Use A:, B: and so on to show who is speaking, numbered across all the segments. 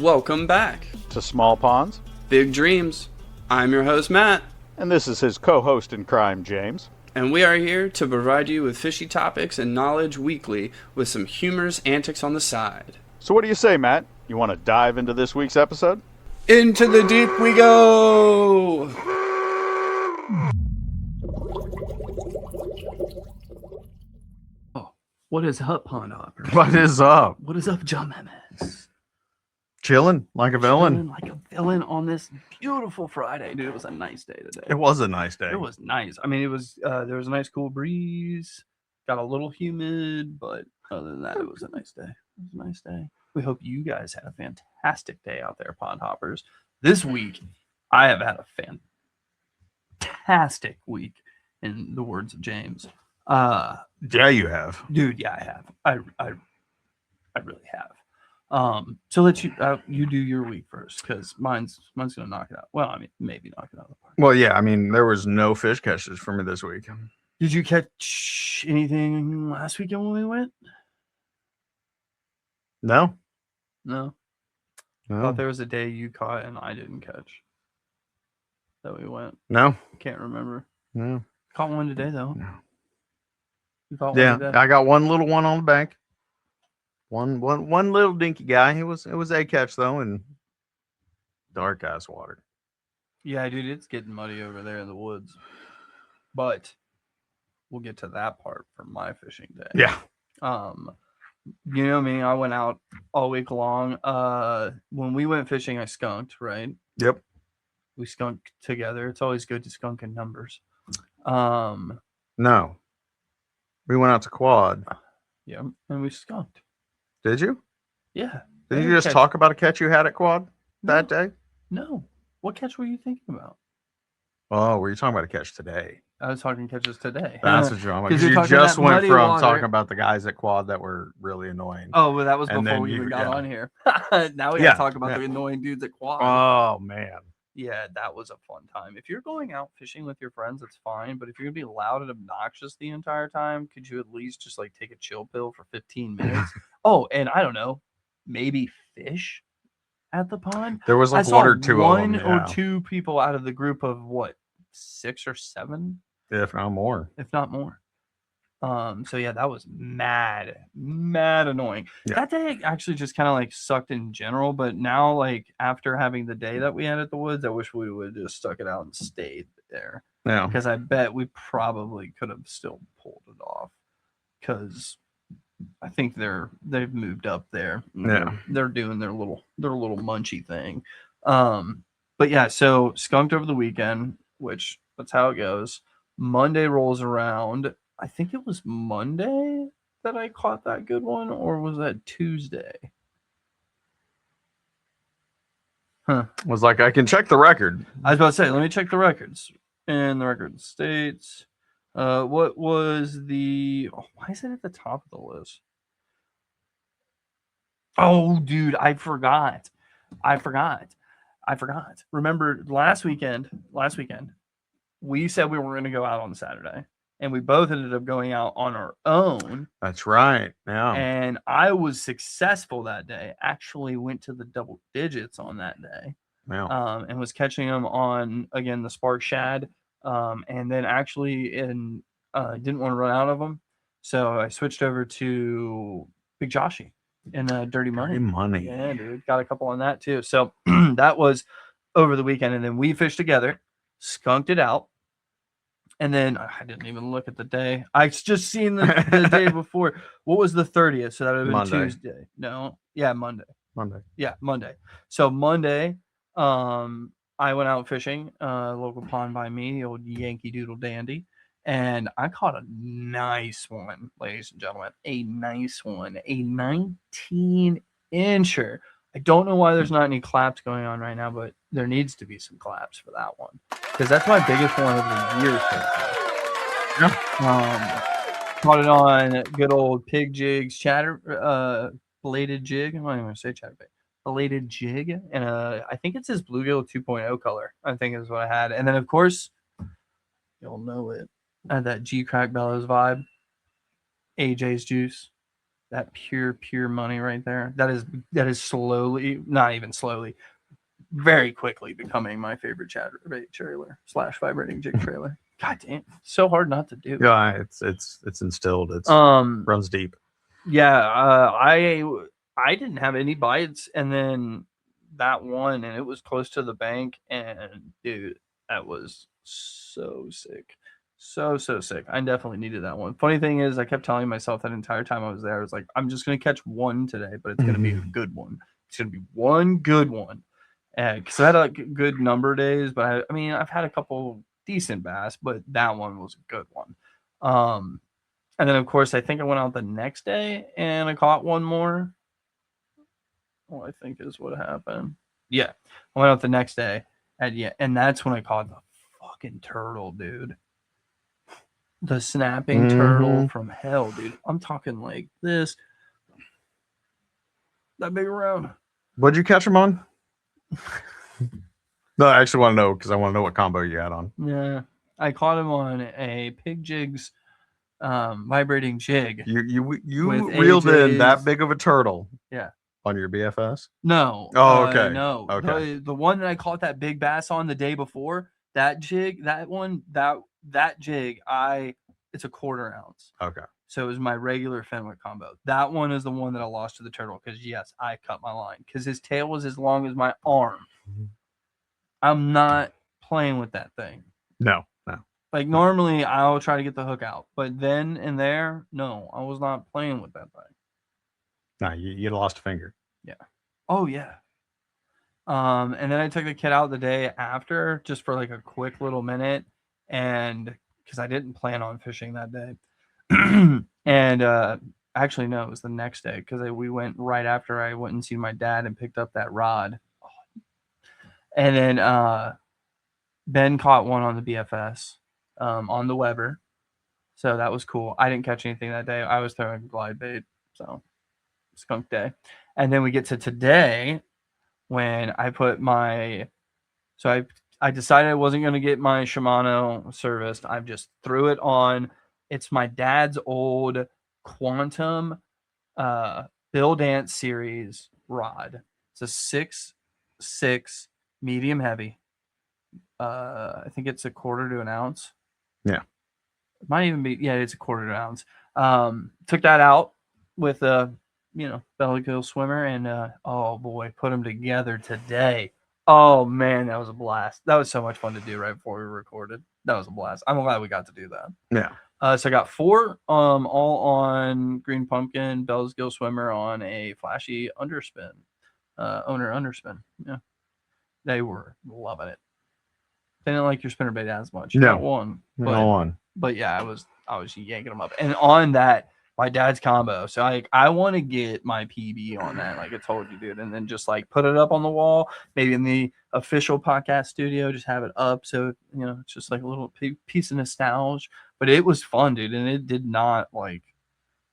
A: Welcome back
B: to Small Ponds,
A: Big Dreams. I'm your host, Matt.
B: And this is his co-host in crime, James.
A: And we are here to provide you with fishy topics and knowledge weekly with some humorous antics on the side.
B: So what do you say, Matt? You want to dive into this week's episode?
A: Into the deep we go! Oh, what is up, Pond Hopper?
C: What is up?
A: What is up, John Memes?
C: Chilling like a villain.
A: Chilling like a villain on this beautiful Friday. Dude, it was a nice day today.
C: It was a nice day.
A: It was nice. I mean, it was there was a nice cool breeze. Got a little humid, but other than that, it was a nice day. It was a nice day. We hope you guys had a fantastic day out there, Pond Hoppers. This week, I have had a fantastic week, in the words of James.
C: Yeah, you have,
A: dude. Yeah, I have. I really have. So let you do your week first, because mine's gonna knock it out. Well, I mean, maybe knock it out of the park.
C: Well, yeah, I mean, there was no fish catches for me this week.
A: Did you catch anything last weekend when we went?
C: No.
A: I thought there was a day you caught and I didn't catch that we went.
C: No.
A: Can't remember.
C: No.
A: Caught one today though.
C: No.
A: You caught
C: one
A: today?
C: I got one little one on the bank. One little dinky guy. It was a catch though, in dark ass water.
A: Yeah, dude, it's getting muddy over there in the woods. But we'll get to that part for my fishing day.
C: Yeah.
A: You know me, I went out all week long. When we went fishing, I skunked, right?
C: Yep.
A: We skunked together. It's always good to skunk in numbers.
C: No. We went out to quad.
A: Yeah, and we skunked.
C: Did you?
A: Yeah.
C: Did you just talk about a catch you had at quad that day?
A: No. What catch were you thinking about?
C: Oh, were you talking about a catch today?
A: I was talking catches today.
C: That's what you're on. Because
A: you're
C: you
A: talking
C: just
A: that
C: went
A: muddy
C: from
A: water.
C: talking about the guys at quad that were really annoying.
A: Oh, well, that was
C: And
A: before
C: then
A: we even
C: you-
A: got
C: yeah.
A: on here. Now we gotta talk about the annoying dudes at quad.
C: Oh, man.
A: Yeah, that was a fun time. If you're going out fishing with your friends, it's fine. But if you're gonna be loud and obnoxious the entire time, could you at least just like take a chill pill for 15 minutes? Oh, and I don't know, maybe fish at the pond.
C: There was
A: I
C: like
A: saw
C: one or two of them,
A: or two people out of the group of what, 6 or 7,
C: if not more.
A: if not more. So yeah, that was mad annoying.
C: Yeah.
A: That day actually just kind of like sucked in general, but now like after having the day that we had at the woods, I wish we would have just stuck it out and stayed there.
C: Yeah.
A: Because I bet we probably could have still pulled it off. Because I think they've moved up there.
C: Yeah.
A: They're doing their little munchy thing. But yeah, so skunked over the weekend, which that's how it goes. Monday rolls around. I think it was Monday that I caught that good one, or was that Tuesday?
C: Was like, I can check the record.
A: I was about to say, let me check the records. And the record states, what was the? Oh, why is it at the top of the list? Oh, dude, I forgot. Remember last weekend, we said we were going to go out on Saturday, and we both ended up going out on our own.
C: That's right. Yeah.
A: And I was successful that day. Actually went to the double digits on that day.
C: Yeah.
A: And was catching them on, again, the Spark Shad. And then actually didn't want to run out of them. So I switched over to Big Joshy and Dirty Money.
C: Dirty Money.
A: Yeah, dude. Got a couple on that too. So that was over the weekend. And then we fished together, skunked it out. And then I didn't even look at the day. I just seen the day before. What was the 30th? So that would have been
C: Monday.
A: Tuesday. No. Yeah, Monday.
C: Monday.
A: Yeah, Monday. So Monday, I went out fishing, local pond by me, the old Yankee Doodle Dandy, and I caught a nice one, ladies and gentlemen. A nice one. A 19-incher. I don't know why there's not any claps going on right now, but there needs to be some claps for that one. Because that's my biggest one of the year so far.
C: Yeah.
A: Caught it on good old pig jigs, bladed jig. I'm not even going to say chatterbait. Bladed jig. And I think it's his bluegill 2.0 color, I think is what I had. And then, of course, you'll know it. I had that G Crack Bellows vibe. AJ's juice. that pure money right there. That is slowly, not even slowly, very quickly becoming my favorite chatterbait trailer / vibrating jig trailer. God damn, so hard not to do.
C: Yeah, it's instilled. It's runs deep.
A: Yeah, I didn't have any bites, and then that one, and it was close to the bank, and dude, that was so sick. So sick. I definitely needed that one. Funny thing is, I kept telling myself that entire time I was there, I was like, I'm just gonna catch one today, but it's gonna be a good one. It's gonna be one good one. Because I had like good number of days, but I mean, I've had a couple decent bass, but that one was a good one. And then, of course, I think I went out the next day and I caught one more. Well, I think is what happened. Yeah, I went out the next day, and that's when I caught the fucking turtle, dude. The snapping turtle from hell, dude. I'm talking like this, that big around.
C: What'd you catch him on? No, I actually want to know because I want to know what combo you had on.
A: Yeah, I caught him on a Pig Jigs vibrating jig.
C: You
A: with
C: reeled in
A: AJ's.
C: that big of a turtle.
A: Yeah.
C: On your BFS?
A: No.
C: Oh, okay.
A: No.
C: Okay.
A: The one that I caught that big bass on the day before, that jig, that one, that jig, it's a 1/4 ounce.
C: Okay.
A: So it was my regular Fenwick combo. That one is the one that I lost to the turtle because yes, I cut my line because his tail was as long as my arm. I'm not playing with that thing.
C: No.
A: Like normally I'll try to get the hook out, but then and there, no, I was not playing with that thing.
C: No, you lost a finger.
A: Yeah. Oh yeah. And then I took the kid out the day after just for like a quick little minute, and because I didn't plan on fishing that day. And actually no, it was the next day because we went right after I went and seen my dad and picked up that rod. And then Ben caught one on the BFS on the Weber. So that was cool. I didn't catch anything that day. I was throwing glide bait. So skunk day. And then we get to today when I put my, so I decided I wasn't going to get my Shimano serviced. I just threw it on. It's my dad's old Quantum Bill Dance series rod. It's a 6.6 medium heavy. I think it's a 1/4 to an ounce.
C: Yeah.
A: It might even be, yeah, it's a 1/4 to an ounce. Took that out with a, belly kill swimmer, and oh boy, put them together today. Oh man, that was a blast. That was so much fun to do right before we recorded. That was a blast. I'm glad we got to do that.
C: Yeah.
A: So I got 4 all on green pumpkin, Bell's Gill swimmer on a flashy underspin. Owner underspin. Yeah. They were loving it. They didn't like your spinnerbait as much.
C: No.
A: Not one.
C: No one.
A: But yeah, I was yanking them up. And on that, my dad's combo. So I want to get my PB on that, like I told you, dude, and then just like put it up on the wall, maybe in the official podcast studio, just have it up. So, it's just like a little piece of nostalgia. But it was fun, dude. And it did not like,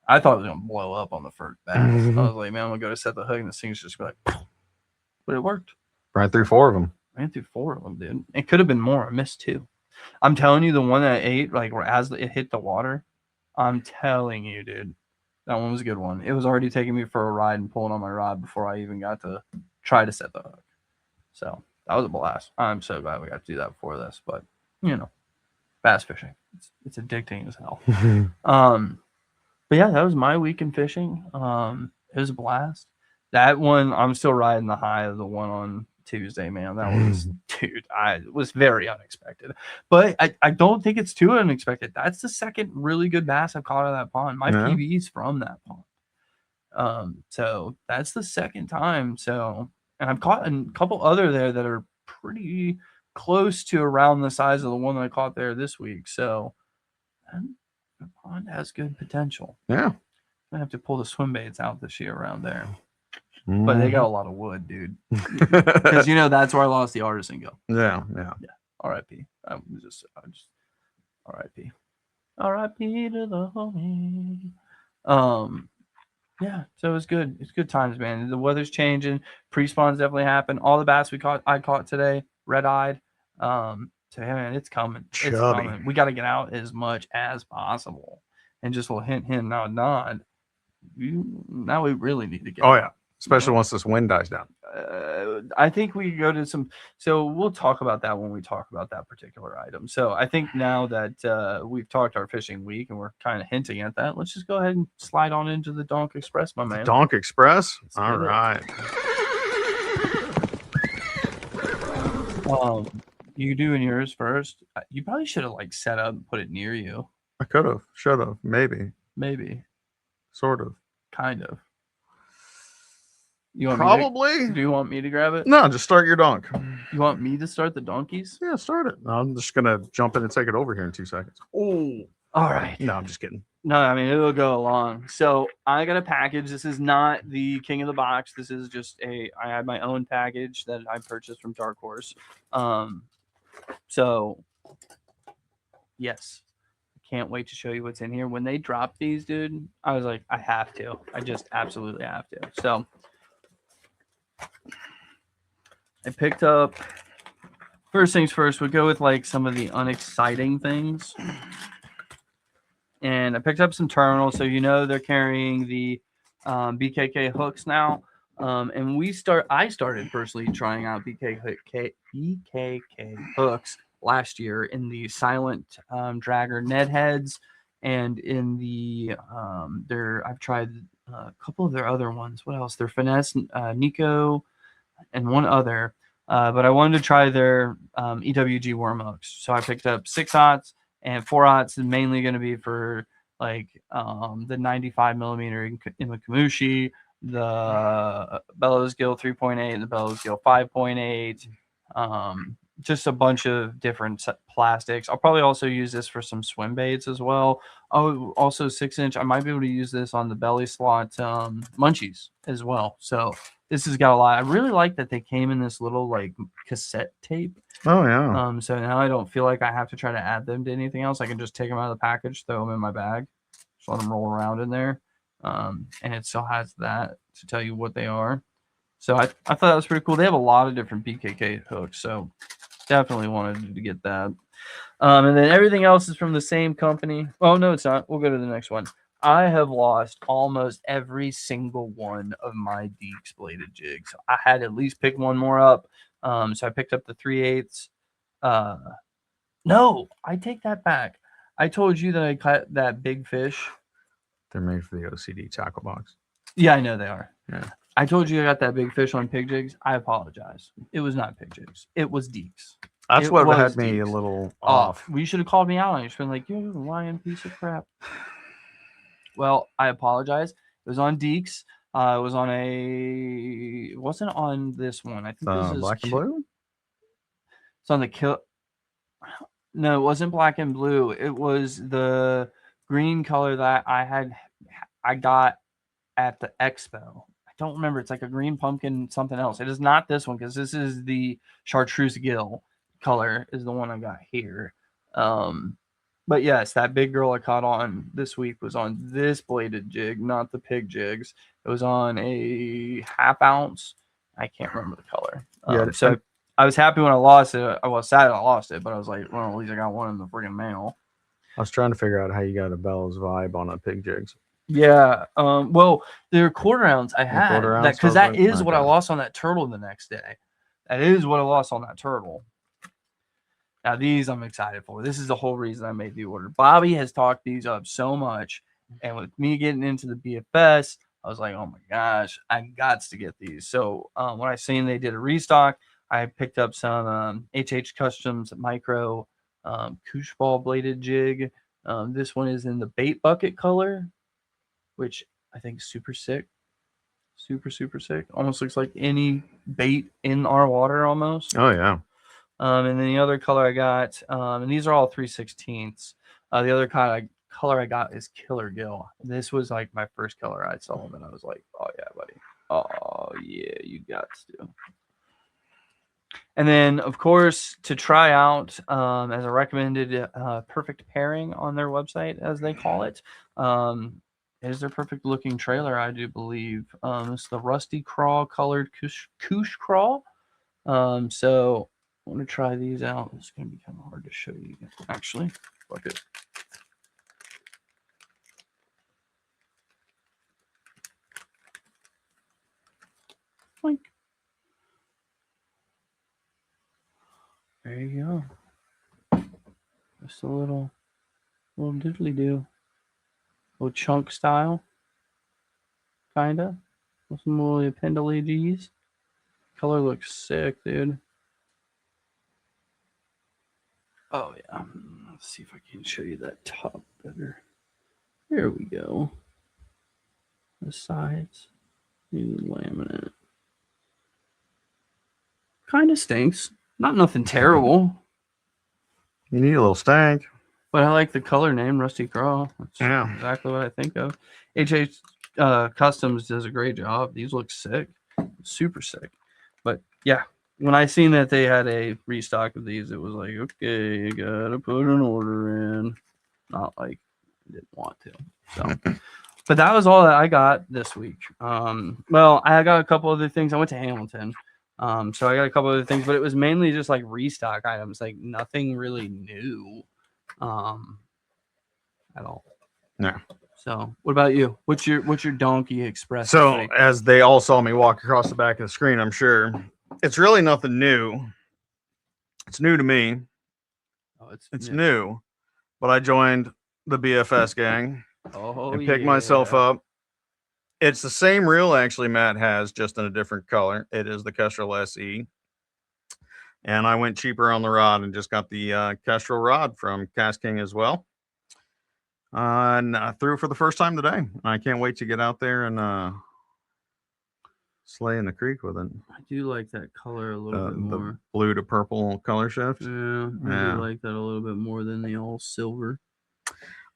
A: I thought it was going to blow up on the first bass. I was like, man, I'm going to go to set the hook and this thing's just like, but it worked.
C: Right through 4 of them.
A: Ran through 4 of them, dude. It could have been more. I missed 2. I'm telling you, the one that I ate, like as it hit the water, I'm telling you, dude, that one was a good one. It was already taking me for a ride and pulling on my rod before I even got to try to set the hook. So that was a blast. I'm so glad we got to do that before this. But bass fishing, it's addicting as hell. But yeah, that was my week in fishing. It was a blast. That one, I'm still riding the high of the one on Tuesday, man. That was, dude, it was very unexpected. But I don't think it's too unexpected. That's the second really good bass I've caught out of that pond. My PB's from that pond. So that's the second time. So, and I've caught a couple other there that are pretty close to around the size of the one that I caught there this week. So the pond has good potential.
C: Yeah.
A: I have to pull the swim baits out this year around there. But they got a lot of wood, dude. Because that's where I lost the artisan go.
C: Yeah.
A: R.I.P. I just R.I.P. R.I.P. to the homie. Yeah. So it was good. It's good times, man. The weather's changing. Pre-spawns definitely happened. All the bass I caught today, red-eyed. So yeah, man, it's coming. It's coming. We got to get out as much as possible. And just a little hint, nod. now we really need to get.
C: Oh yeah, especially once this wind dies down.
A: I think we go to some. So we'll talk about that when we talk about that particular item. So I think now that we've talked our fishing week and we're kind of hinting at that, let's just go ahead and slide on into the Donk Express, my man.
C: Donk Express.
A: Let's
C: All
A: get it.
C: right.
A: You doing yours first? You probably should have like set up and put it near you.
C: I could have, should have, maybe,
A: Maybe,
C: sort of,
A: kind of. You want
C: probably.
A: do you want me to grab it?
C: No, just start your donk.
A: You want me to start the donkeys?
C: Yeah, start it. No, I'm just gonna jump in and take it over here in 2 seconds.
A: Oh, all right.
C: No, I'm just kidding.
A: No, I mean it'll go along. So I got a package. This is not the King of the Box. This is just I had my own package that I purchased from Dark Horse. So yes, I can't wait to show you what's in here. When they dropped these, dude, I was like, I have to. I just absolutely have to. So I picked up. First things first, we'll go with like some of the unexciting things. And I picked up some terminals, so you know they're carrying the BKK hooks now. And I started personally trying out BKK hooks last year in the Silent Dragger Ned heads, and in the I've tried a couple of their other ones. What else? Their Finesse Nico and one other. But I wanted to try their EWG worm hooks, so I picked up 6/0 and 4/0 is mainly going to be for like the 95 millimeter Imakumushi, the Bellows Gill 3.8, and the Bellows Gill 5.8. Just a bunch of different plastics. I'll probably also use this for some swim baits as well. Oh, also 6-inch. I might be able to use this on the belly slot munchies as well. So this has got a lot. I really like that they came in this little like cassette tape.
C: Oh yeah.
A: So now I don't feel like I have to try to add them to anything else. I can just take them out of the package, throw them in my bag, just let them roll around in there. And it still has that to tell you what they are. So I thought that was pretty cool. They have a lot of different BKK hooks, so definitely wanted to get that. And then everything else is from the same company. Oh, no, it's not. We'll go to the next one. I have lost almost every single one of my Deeks bladed jigs. I had to at least pick one more up. So I picked up the 3/8. No, I take that back. I told you that I caught that big fish.
C: They're made for the OCD tackle box.
A: Yeah, I know they are.
C: Yeah.
A: I told you I got that big fish on pig jigs. I apologize. It was not pig jigs. It was Deeks.
C: That's
A: It
C: what
A: was
C: had me a
A: Deeks.
C: little off.
A: You should have called me out on it. You should have been like, you're a lying piece of crap. Well, I apologize. It was on Deeks. It was on it wasn't on this one. I think this is
C: Black and blue?
A: It's on the kill. No, it wasn't black and blue. It was the green color that I got at the expo. I don't remember. It's like a green pumpkin, something else. It is not this one because this is the chartreuse gill color is the one I got here. But yes, that big girl I caught on this week was on this bladed jig, not the pig jigs. It was on a 1/2 ounce. I can't remember the color. So I was happy when I lost it. I was sad I lost it, but I was like, well, at least I got one in the freaking mail.
C: I was trying to figure out how you got a Bell's vibe on a pig jigs.
A: Yeah. Well, they're 1/4 ounce. I had that because that is what I lost on that turtle the next day. That is what I lost on that turtle. Now these I'm excited for. This is the whole reason I made the order. Bobby has talked these up so much, and with me getting into the BFS, I was like, oh my gosh, I got to get these. So when I seen they did a restock, I picked up some HH Customs Micro Koosh Ball bladed jig. This one is in the bait bucket color, which I think is super sick. Super, super sick. Almost looks like any bait in our water almost.
C: Oh, yeah.
A: And then the other color I got, and these are all 3/16. The other color I got is Killer Gill. This was like my first color I saw, and I was like, oh yeah, buddy. Oh yeah, you got to. And then, of course, to try out as a recommended perfect pairing on their website, as they call it, is their perfect looking trailer, I do believe. It's the Rusty Craw colored Koosh Craw. So I want to try these out. It's going to be kind of hard to show you, actually. Fuck it. There you go. Just a little diddly do. Little chunk style. Kinda. With some little appendages. Color looks sick, dude. Oh yeah. Let's see if I can show you that top better. There we go. The sides. New laminate. Kind of stinks. Not nothing terrible.
C: You need a little stank.
A: But I like the color name, Rusty Craw. That's exactly what I think of. HH Customs does a great job. These look sick. Super sick. But yeah, when I seen that they had a restock of these, it was like, okay, you gotta put an order in. Not like I didn't want to. So but that was all that I got this week. Well, I got a couple other things. I went to Hamilton. So I got a couple other things, but it was mainly just like restock items, like nothing really new. At all.
C: No.
A: So what about you? What's your Donkey Express?
C: So as they all saw me walk across the back of the screen, I'm sure it's really nothing new. It's new to me.
A: Oh,
C: it's new. But I joined the BFS gang and picked
A: yeah.
C: myself up. It's the same reel actually Matt has, just in a different color. It is the Kestrel SE. And I went cheaper on the rod and just got the Kestrel rod from Cast King as well. And I threw for the first time today. I can't wait to get out there and slay in the creek with it.
A: I do like that color a little bit more.
C: The blue to purple color shift.
A: Yeah, I do like that a little bit more than the all silver.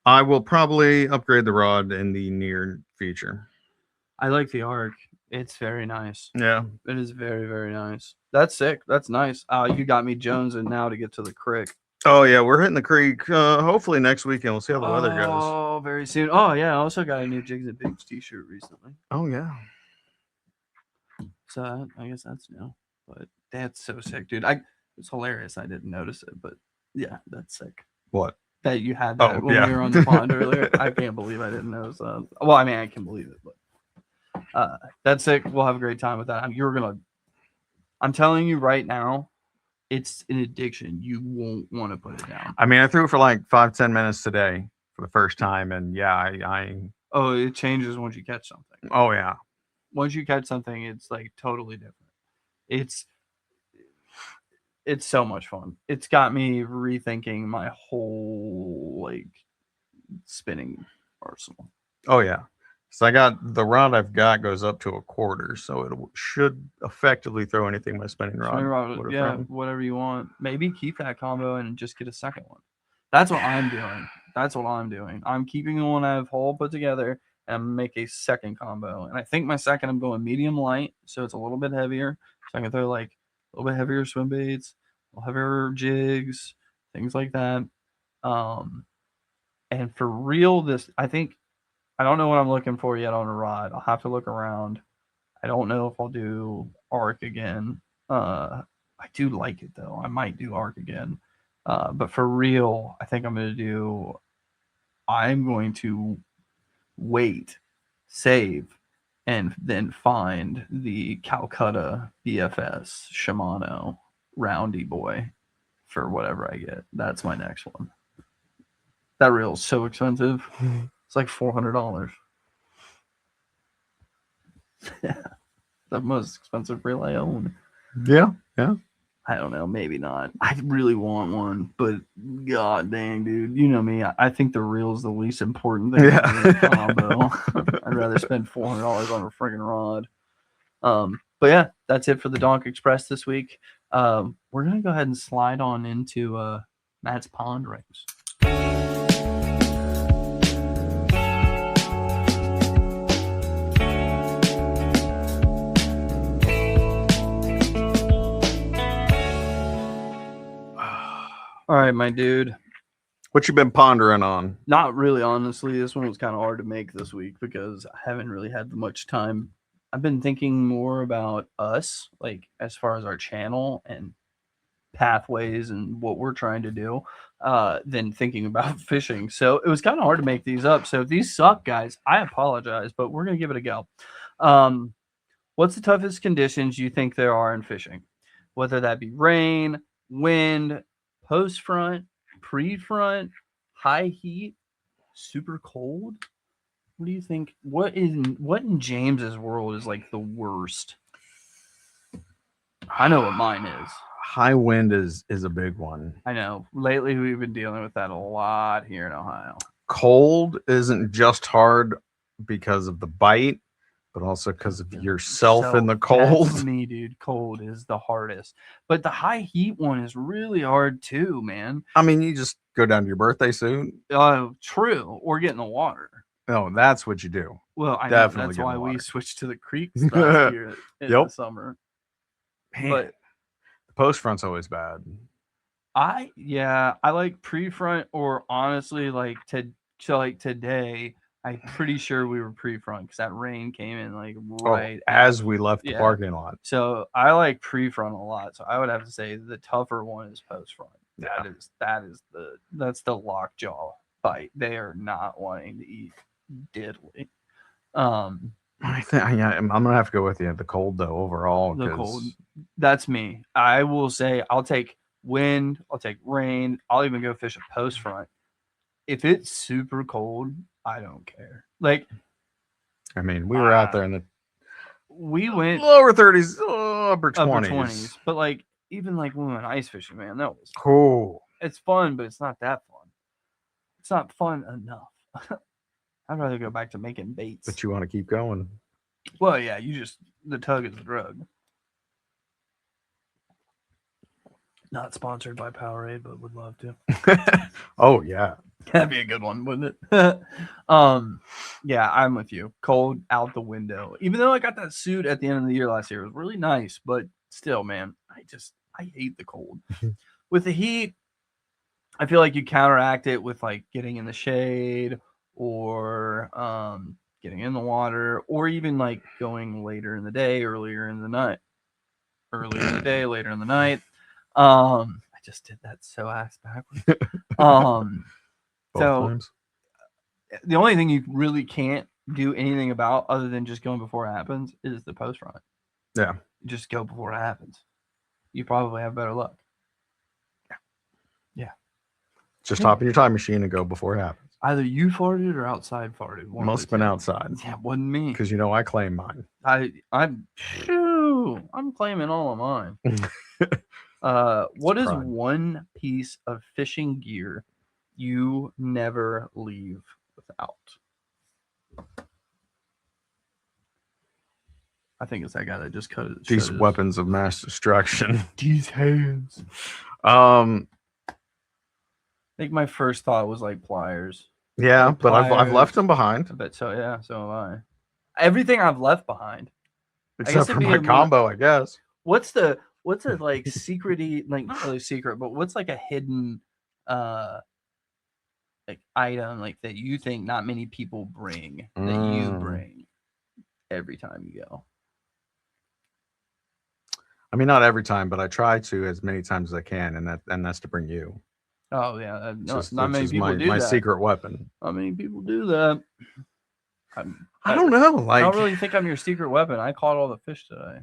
C: I will probably upgrade the rod in the near future.
A: I like the arc. It's very nice.
C: Yeah.
A: It is very, very nice. That's sick. That's nice. You got me jonesing now to get to the creek.
C: Oh, yeah. We're hitting the creek hopefully next weekend. We'll see how the weather goes.
A: Oh, very soon. Oh, yeah. I also got a new Jigs and Bigs t-shirt recently.
C: Oh, yeah.
A: So I guess that's new. But that's so sick, dude. It's hilarious. I didn't notice it, but yeah, that's sick.
C: What?
A: That you had that when we were on the pond earlier. I can't believe I didn't notice that. Well, I mean, I can believe it, but that's sick. We'll have a great time with that. I'm telling you right now, it's an addiction. You won't want to put it down.
C: I mean, I threw for like 5-10 minutes today for the first time, and yeah,
A: Oh, it changes once you catch something.
C: Oh yeah.
A: Once you catch something, it's like totally different. It's so much fun. It's got me rethinking my whole like spinning arsenal.
C: Oh yeah. So I got the rod I've got goes up to a quarter, so it should effectively throw anything my spinning rod.
A: Yeah, whatever you want. Maybe keep that combo and just get a second one. That's what I'm doing. I'm keeping the one I have whole put together and make a second combo. And I think my second I'm going medium light, so it's a little bit heavier. So I can throw like a little bit heavier swim baits, a little heavier jigs, things like that. And for real, I don't know what I'm looking for yet on a rod. I'll have to look around. I don't know if I'll do arc again. I do like it though. I might do arc again. But for real, I think I'm going to wait, save, and then find the Calcutta BFS Shimano Roundy Boy for whatever I get. That's my next one. That reel is so expensive. It's like $400. The most expensive reel I own.
C: Yeah.
A: I don't know, maybe not. I really want one, but god dang, dude, you know me. I think the reel is the least important thing in the combo. I'd rather spend $400 on a friggin' rod. But yeah, that's it for the Donk Express this week. We're gonna go ahead and slide on into Matts Ponderings. All right, my dude.
C: What you been pondering on?
A: Not really, honestly. This one was kind of hard to make this week because I haven't really had much time. I've been thinking more about us, like as far as our channel and pathways and what we're trying to do, than thinking about fishing. So it was kind of hard to make these up. So if these suck, guys, I apologize, but we're going to give it a go. What's the toughest conditions you think there are in fishing? Whether that be rain, wind, post front, pre front, high heat, super cold. What do you think? What in James's world is like the worst? I know what mine is.
C: High wind is a big one.
A: I know. Lately, we've been dealing with that a lot here in Ohio.
C: Cold isn't just hard because of the bite, but also because of yourself in the cold.
A: That's me, dude. Cold is the hardest. But the high heat one is really hard too, man.
C: I mean, you just go down to your birthday suit.
A: True. Or get in the water.
C: Oh, that's what you do.
A: Well, I
C: Definitely
A: know that's
C: get in
A: why
C: the
A: we
C: water.
A: switched to the creek stuff here in the
C: Yep.
A: summer.
C: Man,
A: But
C: the post front's always bad.
A: I like pre-front, or honestly like today, I'm pretty sure we were pre-front because that rain came in like right
C: as we left the
A: yeah.
C: parking lot.
A: So I like pre-front a lot. So I would have to say the tougher one is post-front.
C: Yeah.
A: That's the lockjaw bite. They are not wanting to eat diddly.
C: I think I'm gonna have to go with you. The cold though, overall.
A: The cold. That's me. I will say I'll take wind, I'll take rain, I'll even go fish a post front. If it's super cold, I don't care. Like,
C: I mean, we were out there in the
A: we went
C: lower 30s, upper 20s.
A: But like, even like when we went ice fishing, man, that was
C: cool.
A: It's fun, but it's not that fun. It's not fun enough. I'd rather go back to making baits.
C: But you want to keep going.
A: Well, yeah, the tug is the drug. Not sponsored by Powerade, but would love to.
C: Oh yeah,
A: that'd be a good one, wouldn't it? Yeah, I'm with you. Cold out the window. Even though I got that suit at the end of the year last year, it was really nice, but still, man, I hate the cold. With the heat, I feel like you counteract it with like getting in the shade or getting in the water, or even like going later in the day, earlier in the night. Earlier in the day, later in the night. I just did that so ass backwards. So
C: times.
A: The only thing you really can't do anything about other than just going before it happens is the post front.
C: Yeah.
A: Just go before it happens. You probably have better luck. Yeah.
C: Just hop in your time machine and go before it happens.
A: Either you farted or outside farted.
C: Must have been outside.
A: Yeah, it wasn't me.
C: Because I claim mine.
A: I'm claiming all of mine. What is one piece of fishing gear you never leave without? I think it's that guy that just cut it.
C: These weapons of mass destruction.
A: These hands.
C: I
A: think my first thought was like pliers.
C: Yeah,
A: like
C: but I've left them behind.
A: I bet so. Yeah, so have I. Everything I've left behind,
C: except for my combo, I guess.
A: What's a like secrety, like not really secret, but what's like a hidden like item like that you think not many people bring that you bring every time you go?
C: I mean, not every time, but I try to as many times as I can, and that's to bring you.
A: Oh yeah, not many people do that.
C: My secret weapon.
A: Not many people do that.
C: I don't know. Like,
A: I don't really think I'm your secret weapon. I caught all the fish today.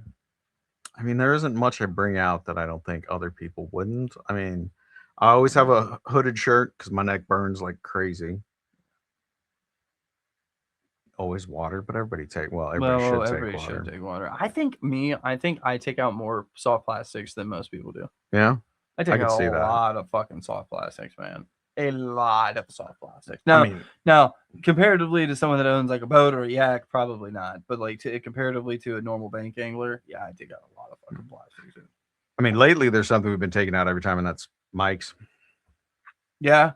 C: I mean, there isn't much I bring out that I don't think other people wouldn't. I mean, I always have a hooded shirt because my neck burns like crazy. Always water, but everybody should take water.
A: I think I take out more soft plastics than most people do.
C: Yeah,
A: I take out a lot of fucking soft plastics, man. A lot of soft plastics. Now, comparatively to someone that owns like a boat or a yak, probably not. But like comparatively to a normal bank angler, yeah, I take out a lot of fucking plastics.
C: I mean, lately there's something we've been taking out every time, and that's mics.
A: Yeah,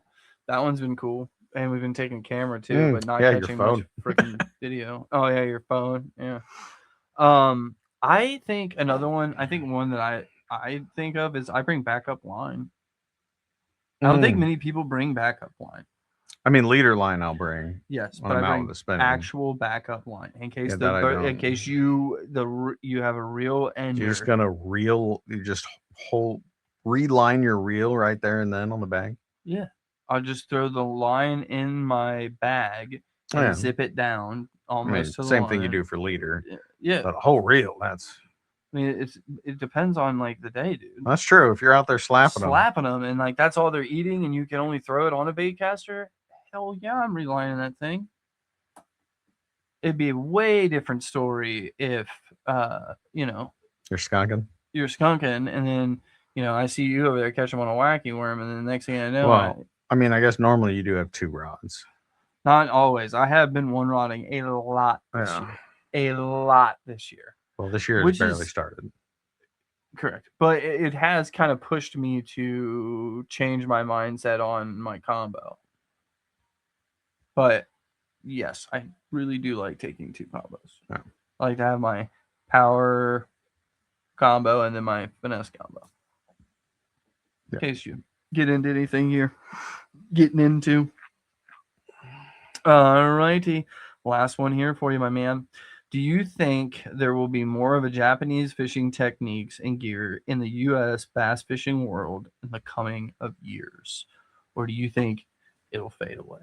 A: that one's been cool. And we've been taking camera too, but not catching much freaking video. Oh yeah, your phone. Yeah. I think another one. I think one that I think of is I bring backup line. I don't think many people bring backup line.
C: I mean, leader line I'll bring.
A: Yes, but I bring actual backup line in case you have a reel and
C: you're just gonna reel. You just reline your reel right there and then on the bag.
A: Yeah. I'll just throw the line in my bag and zip it down almost to the
C: same
A: line.
C: thing you do for leader.
A: Yeah.
C: But a whole reel, that's
A: I mean, it depends on like the day, dude.
C: That's true. If you're out there slapping
A: them, and like that's all they're eating, and you can only throw it on a bait caster. Hell yeah, I'm relining that thing. It'd be a way different story if
C: you're skunking.
A: You're skunking, and then I see you over there catch them on a wacky worm, and then the next thing I know,
C: Well, I mean, I guess normally you do have 2 rods.
A: Not always. I have been one rodding a lot this year. A lot this year.
C: Well, this year has barely started.
A: Correct. But it has kind of pushed me to change my mindset on my combo. But yes, I really do like taking 2 combos.
C: Yeah.
A: I like to have my power combo and then my finesse combo. In case you get into anything you're getting into. All righty. Last one here for you, my man. Do you think there will be more of a Japanese fishing techniques and gear in the U.S. bass fishing world in the coming of years? Or do you think it'll fade away?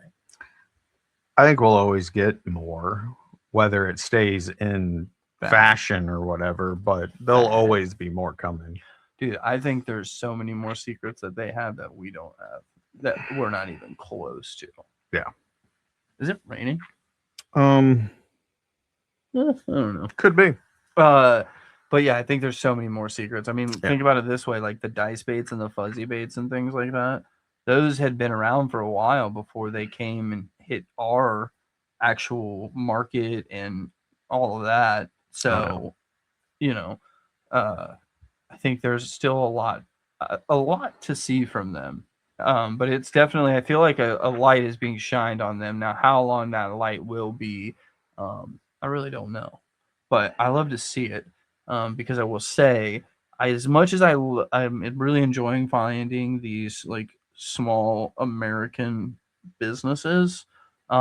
C: I think we'll always get more, whether it stays in fashion or whatever, but there'll always be more coming.
A: Dude, I think there's so many more secrets that they have that we don't have, that we're not even close to.
C: Yeah.
A: Is it raining?
C: I
A: don't know.
C: Could be.
A: But yeah, I think there's so many more secrets. I mean, think about it this way, like the dice baits and the fuzzy baits and things like that. Those had been around for a while before they came and hit our actual market and all of that. So, I think there's still a lot to see from them. But it's definitely, I feel like a light is being shined on them. Now, how long that light will be, I really don't know. But I love to see it because I will say, as much as I'm really enjoying finding these like small American businesses, they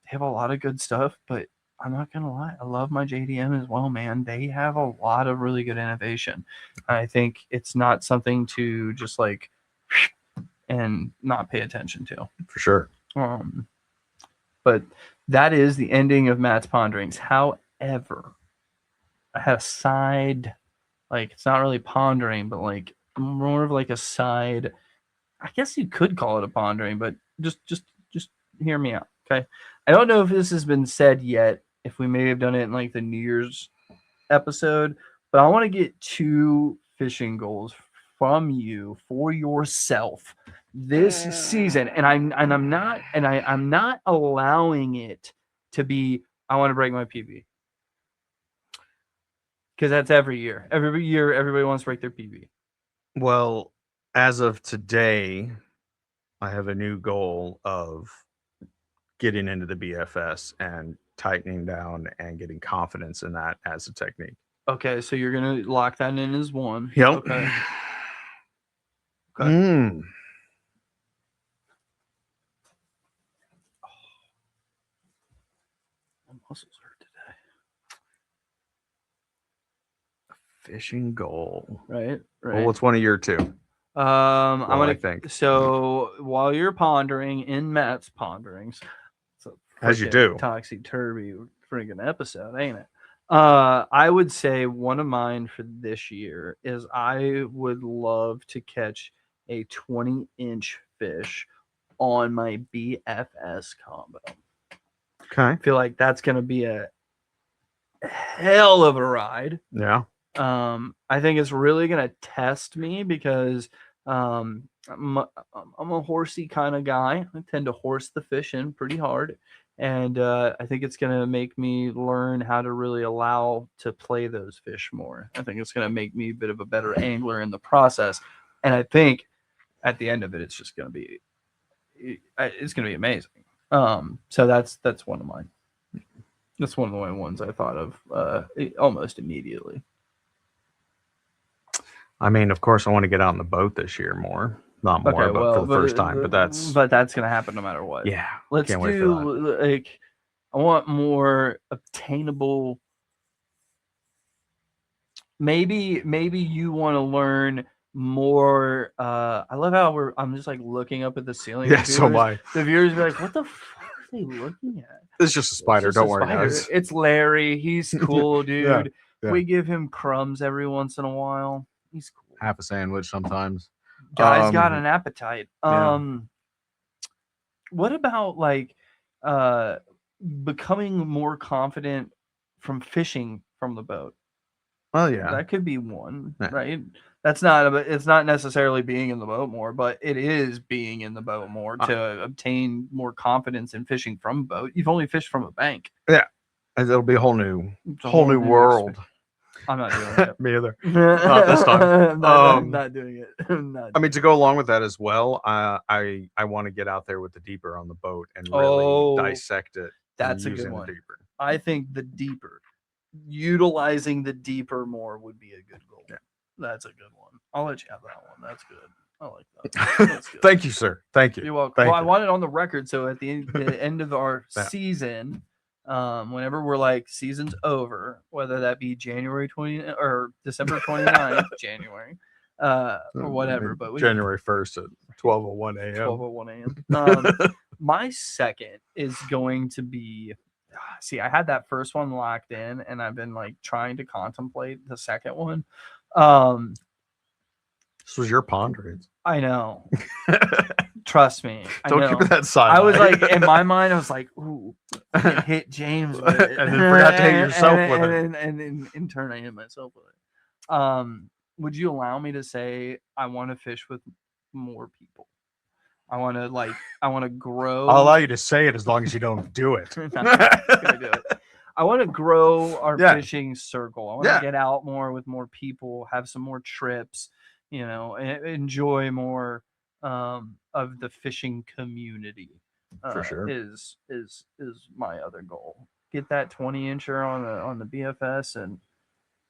A: have a lot of good stuff, but I'm not gonna lie, I love my JDM as well, man. They have a lot of really good innovation. I think it's not something to just like and not pay attention to.
C: For sure.
A: But that is the ending of Matt's Ponderings. However, I had a side, like it's not really pondering, but like more of like a side. I guess you could call it a pondering, but just hear me out, okay? I don't know if this has been said yet, if we may have done it in like the New Year's episode, but I want to get 2 fishing goals from you for yourself this season, and I'm not allowing it to be I want to break my PB, because that's every year. Every year, everybody wants to break their PB.
C: Well, as of today, I have a new goal of getting into the BFS and tightening down and getting confidence in that as a technique.
A: Okay, so you're gonna lock that in as 1.
C: Yep.
A: Okay.
C: My
A: muscles hurt today.
C: A fishing goal.
A: Right.
C: Well, what's one of your 2?
A: I'm gonna
C: think.
A: So while you're pondering in Matt's Ponderings,
C: as you do,
A: topsy-turvy friggin' episode, ain't it? I would say one of mine for this year is I would love to catch a 20-inch fish on my BFS combo.
C: Okay.
A: I feel like that's going to be a hell of a ride.
C: Yeah.
A: I think it's really going to test me because I'm a horsey kind of guy. I tend to horse the fish in pretty hard. And I think it's going to make me learn how to really allow to play those fish more. I think it's going to make me a bit of a better angler in the process. And I think at the end of it, it's just going to be, it's going to be amazing. So that's one of mine. That's one of the ones I thought of almost immediately.
C: I mean, of course, I want to get out on the boat this year more. Not more, but for the first time. But
A: that's gonna happen no matter what.
C: Yeah.
A: Let's do like I want more obtainable. Maybe you want to learn more. I love how I'm just like looking up at the ceiling.
C: Yeah, so am I.
A: The viewers be like, "What the fuck are they looking at?"
C: It's just a spider. Don't worry, guys.
A: It's Larry. He's cool, dude.
C: Yeah.
A: We give him crumbs every once in a while. He's cool.
C: Half a sandwich sometimes.
A: Guy's got an appetite.
C: Yeah.
A: What about becoming more confident from fishing from the boat?
C: Well, yeah.
A: That could be one,
C: Yeah.
A: right? It's not necessarily being in the boat more, but it is being in the boat more to obtain more confidence in fishing from a boat. You've only fished from a bank.
C: Yeah. It'll be a whole new world.
A: I'm not doing it.
C: Me either. Not this time.
A: I'm not doing it.
C: I mean, to go along with that as well, I want to get out there with the deeper on the boat and really dissect it.
A: That's a good one. I think the deeper, utilizing the deeper more would be a good goal.
C: Yeah.
A: That's a good one. I'll let you have that one. That's good. I like that. That's good.
C: Thank you, sir. Thank you.
A: You're welcome. I want it on the record, so at the end of our season, whenever we're like season's over, whether that be January 20 or December 29th, January, or whatever, but
C: January 1st at 12:01 a.m.
A: 12:01 a.m. My second is going to be. See, I had that first one locked in, and I've been like trying to contemplate the second one.
C: This was your ponderings.
A: I know. Trust me.
C: Don't keep it that side.
A: I was like, in my mind, I was like, ooh, hit James with it.
C: And then forgot to hit yourself with
A: it. And in turn, I hit myself with it. Would you allow me to say I want to fish with more people? I want to grow.
C: I'll allow you to say it as long as you don't do it.
A: I'm not gonna do it. I want to grow our fishing circle. I want to get out more with more people, have some more trips, enjoy more of the fishing community.
C: For sure.
A: Is my other goal. Get that 20-incher on the BFS and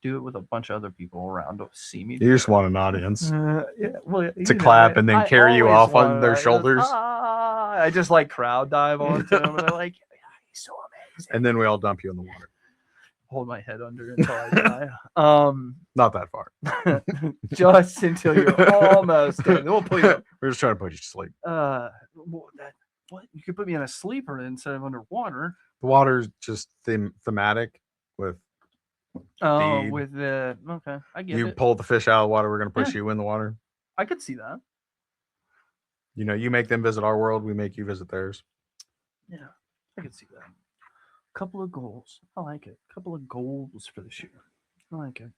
A: do it with a bunch of other people around to see me.
C: You just want an audience
A: to
C: clap and then carry you off on their shoulders.
A: I just like crowd dive onto them, and they're like, he's so amazing.
C: And then we all dump you in the water.
A: Hold my head under until I die.
C: Not that far.
A: Just until you're almost dead. Then we'll put you.
C: We're just trying to put you to sleep.
A: What? You could put me in a sleeper instead of underwater.
C: The water's just thematic with.
A: Oh, with the okay, I get it.
C: You pull the fish out of the water, we're gonna push you in the water.
A: I could see that.
C: You make them visit our world, we make you visit theirs.
A: Yeah, I could see that. Couple of goals. I like it. Couple of goals for this year. I like it.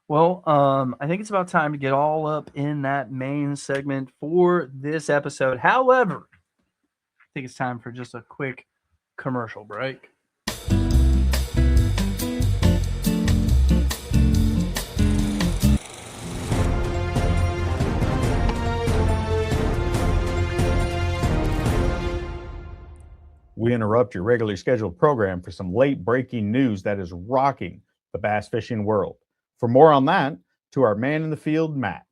A: Well, I think it's about time to get all up in that main segment for this episode. However, I think it's time for just a quick commercial break.
D: We interrupt your regularly scheduled program for some late breaking news that is rocking the bass fishing world. For more on that, to our man in the field, Matt.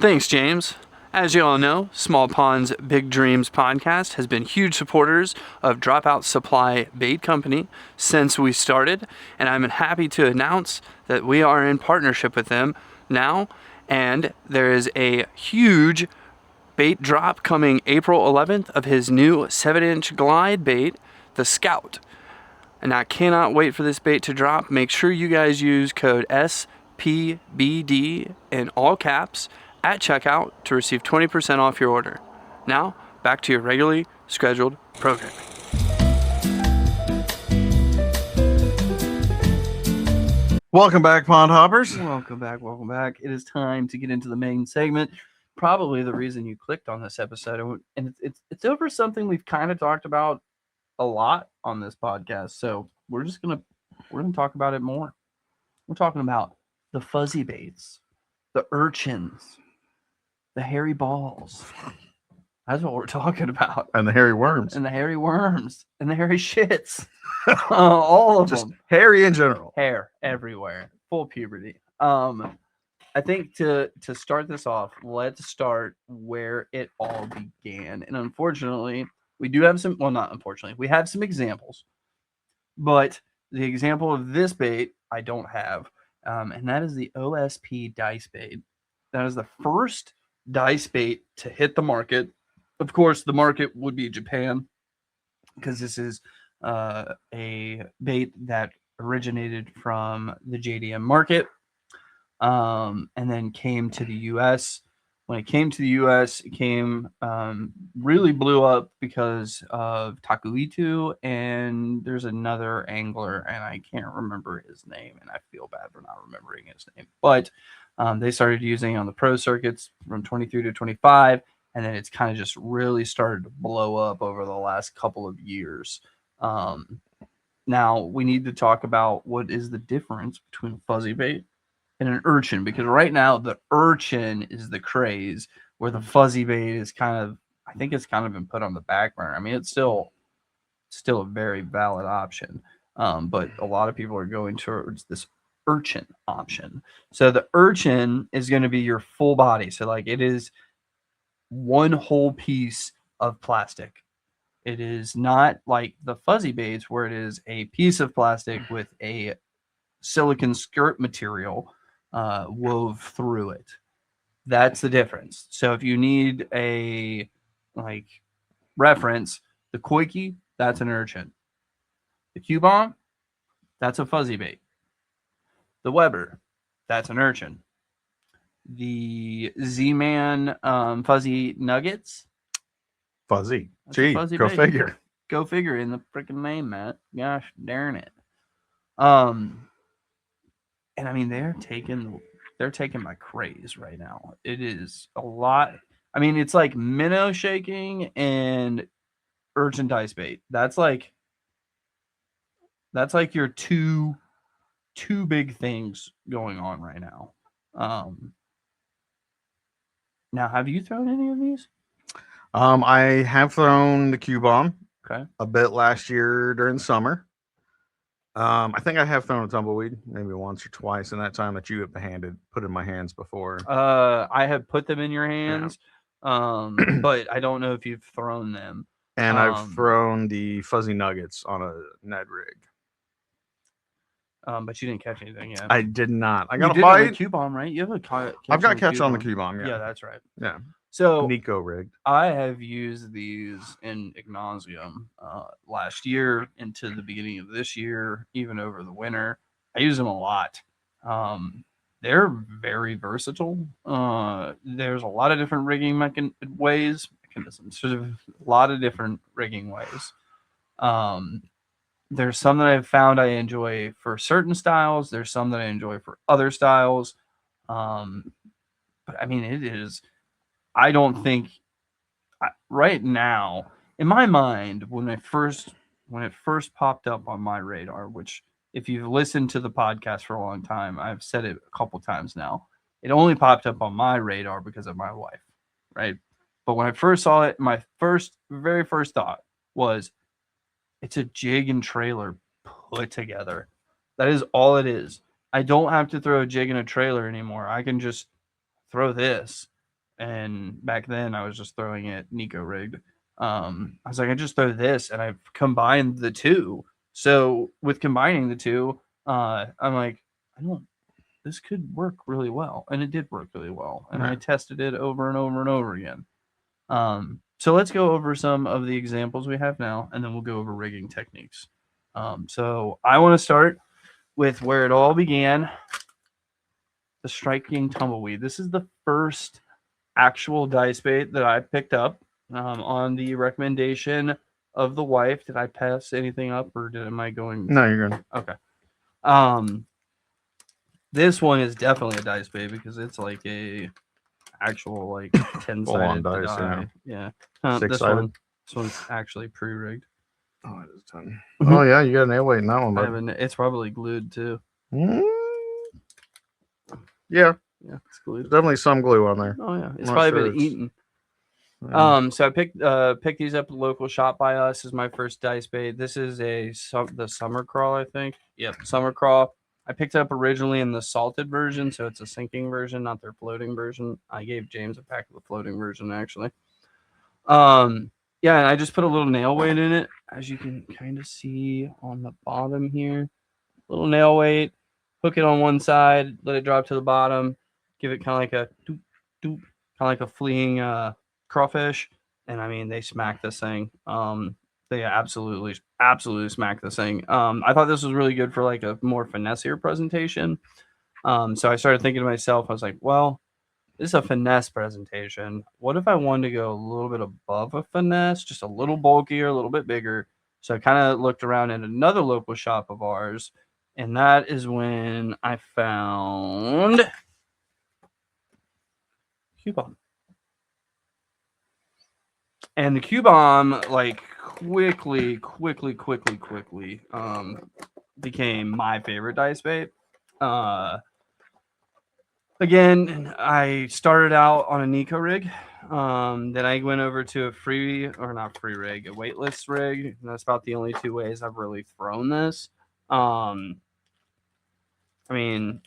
A: Thanks, James. As you all know, Small Ponds Big Dreams podcast has been huge supporters of Dropout Supply Bait Company since we started, and I'm happy to announce that we are in partnership with them now, and there is a huge bait drop coming April 11th of his new 7-inch glide bait, the Scout. And I cannot wait for this bait to drop. Make sure you guys use code SPBD in all caps at checkout to receive 20% off your order. Now, back to your regularly scheduled programming.
C: Welcome back, Pond Hoppers.
A: Welcome back. It is time to get into the main segment. Probably the reason you clicked on this episode, and it's over something we've kind of talked about a lot on this podcast. So we're gonna talk about it more. We're talking about the fuzzy baits, the urchins, the hairy balls. That's what we're talking about.
C: And the hairy worms.
A: And the hairy worms. And the hairy shits. All of
C: just
A: them.
C: Hairy in general.
A: Hair everywhere. Full puberty. I think to start this off, let's start where it all began. And unfortunately, we do have some, well, not unfortunately, we have some examples. But the example of this bait, I don't have. And that is the OSP dice bait. That is the first dice bait to hit the market. Of course, the market would be Japan, because this is a bait that originated from the JDM market, and then came to the U.S. When it came to the U.S., it really blew up because of Takuitu, and there's another angler, and I can't remember his name, and I feel bad for not remembering his name. But they started using it on the pro circuits from 23 to 25, and then it's kind of just really started to blow up over the last couple of years. Now, we need to talk about what is the difference between a fuzzy bait and an urchin, because right now the urchin is the craze, where the fuzzy bait is I think it's kind of been put on the back burner. I mean, it's still a very valid option, but a lot of people are going towards this urchin option. So the urchin is going to be your full body. So like it is one whole piece of plastic. It is not like the fuzzy baits where it is a piece of plastic with a silicon skirt material wove through it. That's the difference. So if you need a reference, the Koiki, that's an urchin. The Q-bomb, that's a fuzzy bait. The Weber, that's an urchin. The Z-Man fuzzy nuggets,
C: Fuzzy.
A: that's
C: Gee,
A: fuzzy
C: go
A: bait.
C: figure.
A: Go figure in the freaking name, Matt. Gosh darn it. And I mean they're taking my craze right now. It is a lot. I mean, it's like minnow shaking and urchin dice bait. That's like your two big things going on right now. Now, have you thrown any of these?
C: I have thrown the Q-bomb
A: Okay.
C: a bit last year during summer. I think I have thrown a tumbleweed maybe once or twice in that time that you have put in my hands before.
A: I have put them in your hands, but I don't know if you've thrown them.
C: And I've thrown the fuzzy nuggets on a Ned rig.
A: But you didn't catch anything yet.
C: I did not. I got
A: a
C: a bite.
A: On the Q-bomb, right? You have a catch.
C: I've got catch on the Q-bomb.
A: Yeah, that's right.
C: Yeah.
A: So
C: Nico rigged.
A: I have used these in Ignasium last year into the beginning of this year, even over the winter. I use them a lot. They're very versatile. There's a lot of different rigging mechanisms. Sort of a lot of different rigging ways. There's some that I've found I enjoy for certain styles. There's some that I enjoy for other styles. But I mean, it is. I don't think right now, in my mind, when it first popped up on my radar, which if you've listened to the podcast for a long time, I've said it a couple times now. It only popped up on my radar because of my wife, right? But when I first saw it, my very first thought was, it's a jig and trailer put together. That is all it is. I don't have to throw a jig and a trailer anymore. I can just throw this. And back then I was just throwing it Nico rigged. I was like, I just throw this, and I've combined the two. So with combining the two, I'm like, this could work really well. And it did work really well. And I tested it over and over and over again. So let's go over some of the examples we have now, and then we'll go over rigging techniques. So I want to start with where it all began, the striking tumbleweed. This is the first actual dice bait that I picked up on the recommendation of the wife. Did I pass anything up, or am I going?
C: No, you're good.
A: Okay. This one is definitely a dice bait because it's like a actual 10-sided
C: dice.
A: Yeah.
C: Six-sided.
A: This one's actually pre-rigged.
C: Oh, it is 10. Oh yeah, you got a nail weight in that one, bud.
A: It's probably glued too.
C: Yeah,
A: it's glued.
C: There's definitely some glue on there.
A: Oh yeah, it's probably been eaten. So I picked these up at a local shop by us as my first dice bait. This is the summer crawl, I think. Yep, summer crawl. I picked it up originally in the salted version, so it's a sinking version, not their floating version. I gave James a pack of the floating version, actually. Yeah, and I just put a little nail weight in it, as you can kind of see on the bottom here. Little nail weight, hook it on one side, let it drop to the bottom, give it kind of like a doop, doop, kind of like a fleeing crawfish, and I mean, they smack this thing. They absolutely smack this thing. I thought this was really good for like a more finessier presentation. So I started thinking to myself, I was like, well, this is a finesse presentation. What if I wanted to go a little bit above a finesse, just a little bulkier, a little bit bigger? So I kind of looked around at another local shop of ours, and that is when I found Q-Bomb. And the Q-Bomb, like, quickly became my favorite dice bait. Again, I started out on a Nico rig. Then I went over to a a weightless rig. That's about the only two ways I've really thrown this. I mean,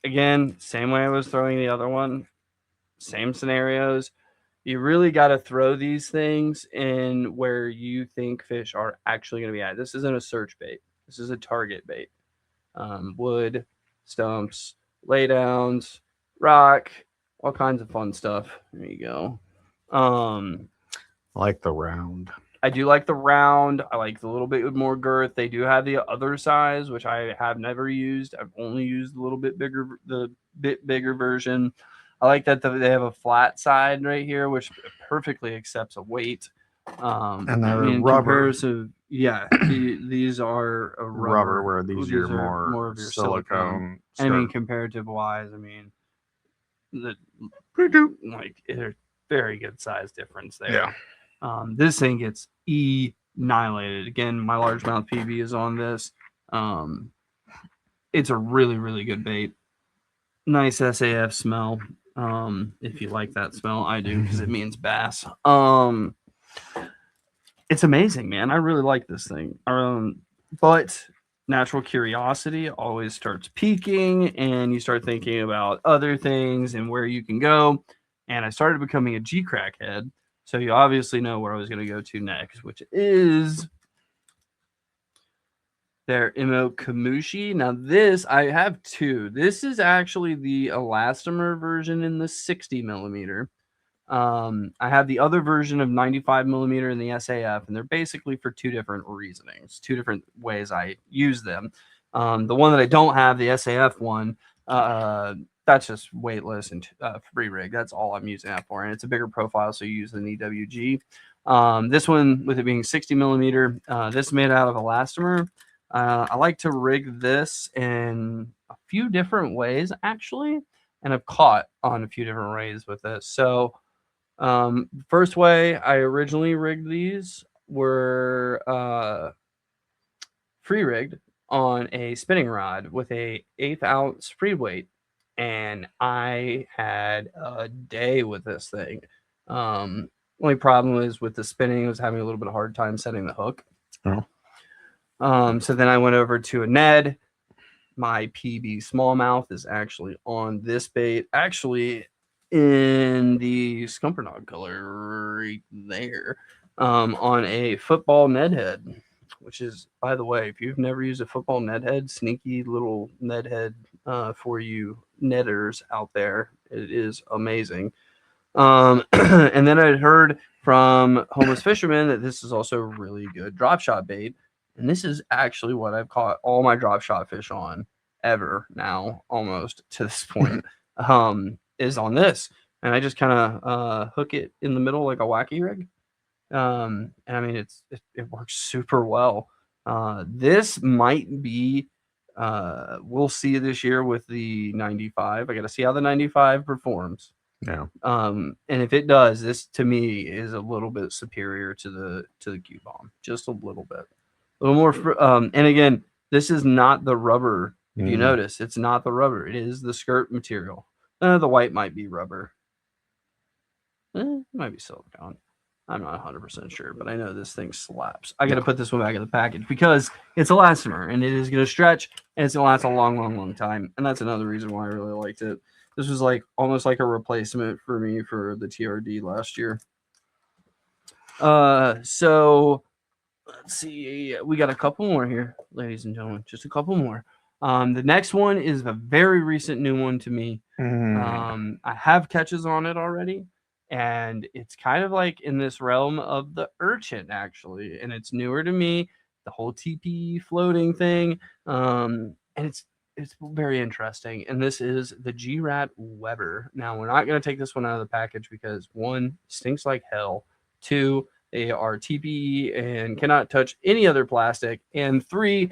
A: again, same way I was throwing the other one, same scenarios. You really got to throw these things in where you think fish are actually going to be at. This isn't a search bait. This is a target bait. Wood, stumps, laydowns, rock, all kinds of fun stuff. There you go.
C: I like the round.
A: I do like the round. I like the little bit more girth. They do have the other size, which I have never used. I've only used the bit bigger version. I like that they have a flat side right here, which perfectly accepts a weight.
C: And they're
A: in
C: rubber.
A: Comparison, yeah, these are a
C: Rubber, where these are more
A: of your
C: silicone.
A: I mean, comparative wise, I mean, they're very good size difference there.
C: Yeah.
A: This thing gets annihilated. Again, my largemouth PB is on this. It's a really, really good bait. Nice SAF smell. If you like that smell, I do, because it means bass. It's amazing, man. I really like this thing. But natural curiosity always starts peaking, and you start thinking about other things and where you can go. And I started becoming a G-Crack head. So you obviously know where I was going to go to next, which is their Imo Kamushi. Now this, I have two. This is actually the elastomer version in the 60 millimeter. I have the other version of 95 millimeter in the SAF, and they're basically for two different reasonings, two different ways I use them. The one that I don't have, the SAF one, that's just weightless and free rig. That's all I'm using that for, and it's a bigger profile, so you use an EWG. This one, with it being 60 millimeter, this is made out of elastomer. I like to rig this in a few different ways, actually, and I've caught on a few different ways with this. So first way I originally rigged these were free rigged on a spinning rod with a 1/8 ounce free weight, and I had a day with this thing. Only problem is with the spinning, I was having a little bit of hard time setting the hook. So then I went over to a Ned. My PB smallmouth is actually on this bait, actually in the Scumpernog color right there, on a football Ned head, which is, by the way, if you've never used a football Ned head, sneaky little Ned head for you netters out there. It is amazing. And then I'd heard from homeless fishermen that this is also really good drop shot bait. And this is actually what I've caught all my drop shot fish on ever now, almost to this point, is on this. And I just kind of hook it in the middle like a wacky rig. And I mean, it works super well. This might be, we'll see this year with the 95. I got to see how the 95 performs.
C: Yeah.
A: And if it does, this to me is a little bit superior to the Q-Bomb, just a little bit. A little more, and again, this is not the rubber. If you notice, it's not the rubber. It is the skirt material. The white might be rubber. It might be silicone. I'm not 100% sure, but I know this thing slaps. I got to put this one back in the package because it's elastomer, and it is going to stretch, and it's going to last a long, long, long time. And that's another reason why I really liked it. This was like almost like a replacement for me for the TRD last year. So let's see. We got a couple more here, ladies and gentlemen. Just a couple more. The next one is a very recent new one to me. I have catches on it already, and it's kind of like in this realm of the urchin actually, and it's newer to me, the whole TPE floating thing, and it's very interesting. And this is the G-Rat Weber. Now we're not going to take this one out of the package because one, stinks like hell, two, they are TPE and cannot touch any other plastic, and three,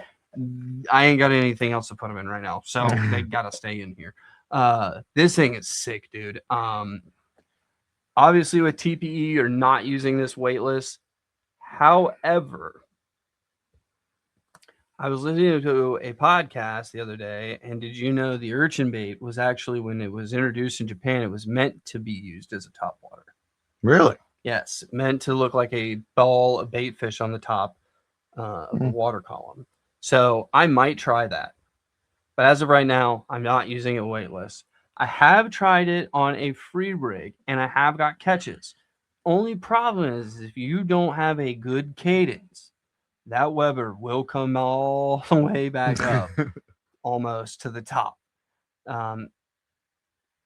A: I ain't got anything else to put them in right now, so they gotta stay in here. This thing is sick, dude. Obviously with TPE, you're not using this weightless. However, I was listening to a podcast the other day, and did you know the urchin bait was actually, when it was introduced in Japan, it was meant to be used as a topwater.
C: Really?
A: Yes, meant to look like a ball of bait fish on the top of the water column. So I might try that. But as of right now, I'm not using it weightless. I have tried it on a free rig, and I have got catches. Only problem is if you don't have a good cadence, that Weber will come all the way back up, almost to the top. Like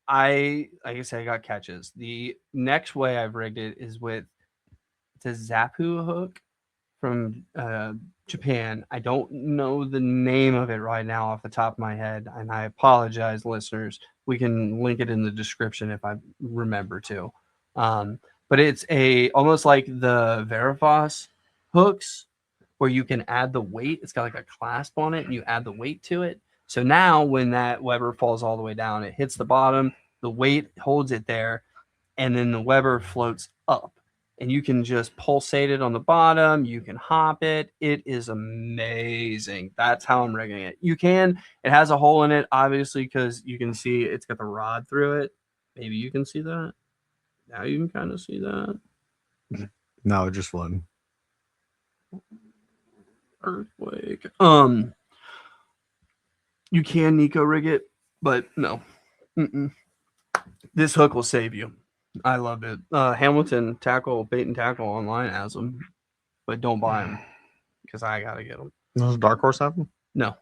A: I said, I got catches. The next way I've rigged it is with the Zappu hook from Japan. I don't know the name of it right now off the top of my head, and I apologize, listeners. We can link it in the description if I remember to. But it's almost like the Verifos hooks, where you can add the weight. It's got like a clasp on it, and you add the weight to it. So now when that Weber falls all the way down, it hits the bottom, the weight holds it there, and then the Weber floats up. And you can just pulsate it on the bottom. You can hop it. It is amazing. That's how I'm rigging it. You can. It has a hole in it, obviously, because you can see it's got the rod through it. Maybe you can see that. Now you can kind of see that.
C: No, just floating.
A: Earthquake. You can Nico rig it, but no. This hook will save you. I love it. Hamilton Bait and Tackle online has them, but don't buy them because I gotta get them.
C: Does Dark Horse have them?
A: No,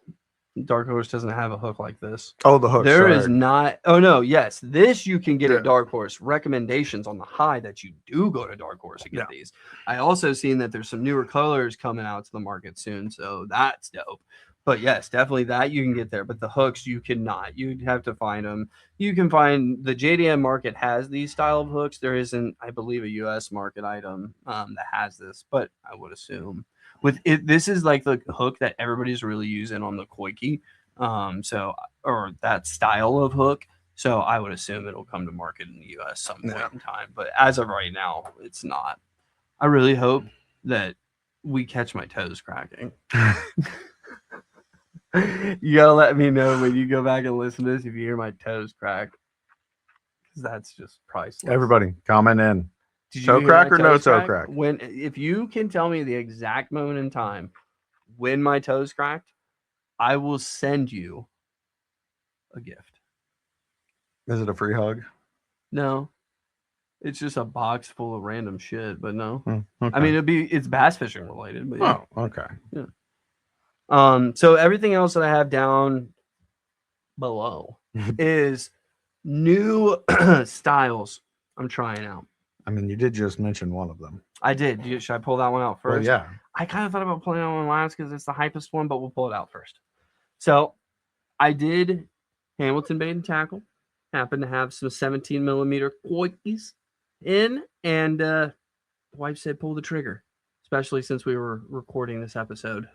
A: Dark Horse doesn't have a hook like this.
C: Oh, the hook.
A: There is not. Oh no, yes, this you can get
C: Yeah.
A: at Dark Horse. Recommendations on the high that you do go to Dark Horse to get these. I also seen that there's some newer colors coming out to the market soon, so that's dope. But yes, definitely that you can get there. But the hooks you cannot. You'd have to find them. You can find the JDM market has these style of hooks. There isn't, I believe, a US market item that has this, but I would assume with it, this is like the hook that everybody's really using on the Koiki. Or that style of hook. So I would assume it'll come to market in the US some point in time. But as of right now, it's not. I really hope that we catch my toes cracking. You gotta let me know when you go back and listen to this if you hear my toes crack, because that's just priceless.
C: Everybody, comment in.
A: Did
C: Toe
A: you
C: crack
A: hear
C: or
A: my
C: no
A: toes
C: toe
A: crack?
C: crack?
A: If you can tell me the exact moment in time when my toes cracked, I will send you a gift.
C: Is it a free hug?
A: No, it's just a box full of random shit. But no,
C: Okay.
A: I mean it's bass fishing related. But yeah.
C: Oh, okay.
A: Yeah. So everything else that I have down below is new styles I'm trying out.
C: I mean, you did just mention one of them.
A: I did. Should I pull that one out first?
C: Well, yeah.
A: I kind of thought about pulling that one last because it's the hypest one, but we'll pull it out first. So I did Hamilton Bait and Tackle. Happened to have some 17 millimeter Koikis in, and wife said pull the trigger, especially since we were recording this episode.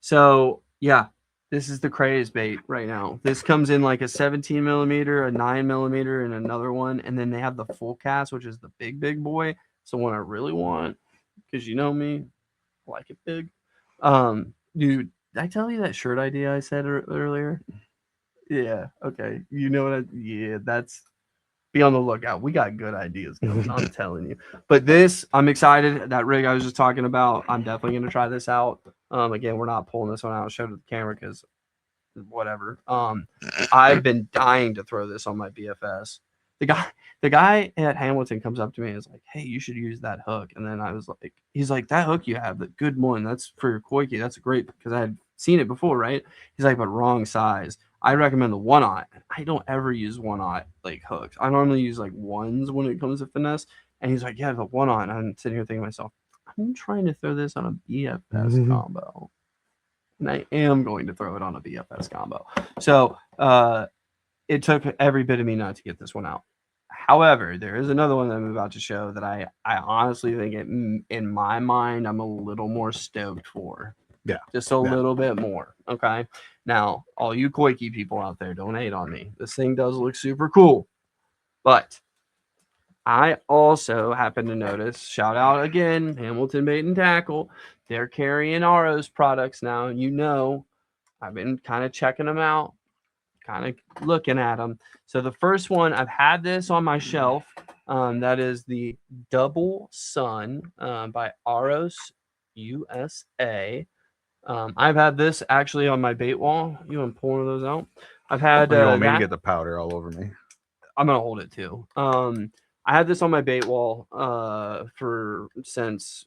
A: So yeah, this is the craze bait right now. This comes in like a 17 millimeter, a 9 millimeter, and another one, and then they have the full cast, which is the big boy. It's the one I really want because you know me, I like it big. Dude, did I tell you that shirt idea I said earlier? Yeah. Okay. You know what? That's. Be on the lookout. We got good ideas coming. I'm telling you. But this, I'm excited. That rig I was just talking about, I'm definitely going to try this out. Again, we're not pulling this one out. Show it to the camera because whatever. I've been dying to throw this on my BFS. The guy at Hamilton comes up to me and is like, "Hey, you should use that hook." And then I was like, he's like, "That hook you have, the good one, that's for your Koiki. That's great," because I had seen it before, right? He's like, "But wrong size." I recommend the 1/0. I don't ever use 1/0 like hooks. I normally use like ones when it comes to finesse. And he's like, yeah, the 1/0. And I'm sitting here thinking to myself, I'm trying to throw this on a BFS combo. And I am going to throw it on a BFS combo. So it took every bit of me not to get this one out. However, there is another one that I'm about to show that I honestly think in my mind, I'm a little more stoked for.
C: Yeah.
A: Just a little bit more. Okay. Now, all you Koiki people out there, don't hate on me. This thing does look super cool. But I also happen to notice, shout out again, Hamilton Bait and Tackle. They're carrying RO's products now. And you know, I've been kind of checking them out, kind of looking at them. So the first one, I've had this on my shelf. That is the Double Sun by Aros USA. I've had this actually on my bait wall. You want to pull one of those out? I've had
C: You want me to
A: that.
C: get the powder all over me?
A: I'm gonna hold it too. I had this on my bait wall since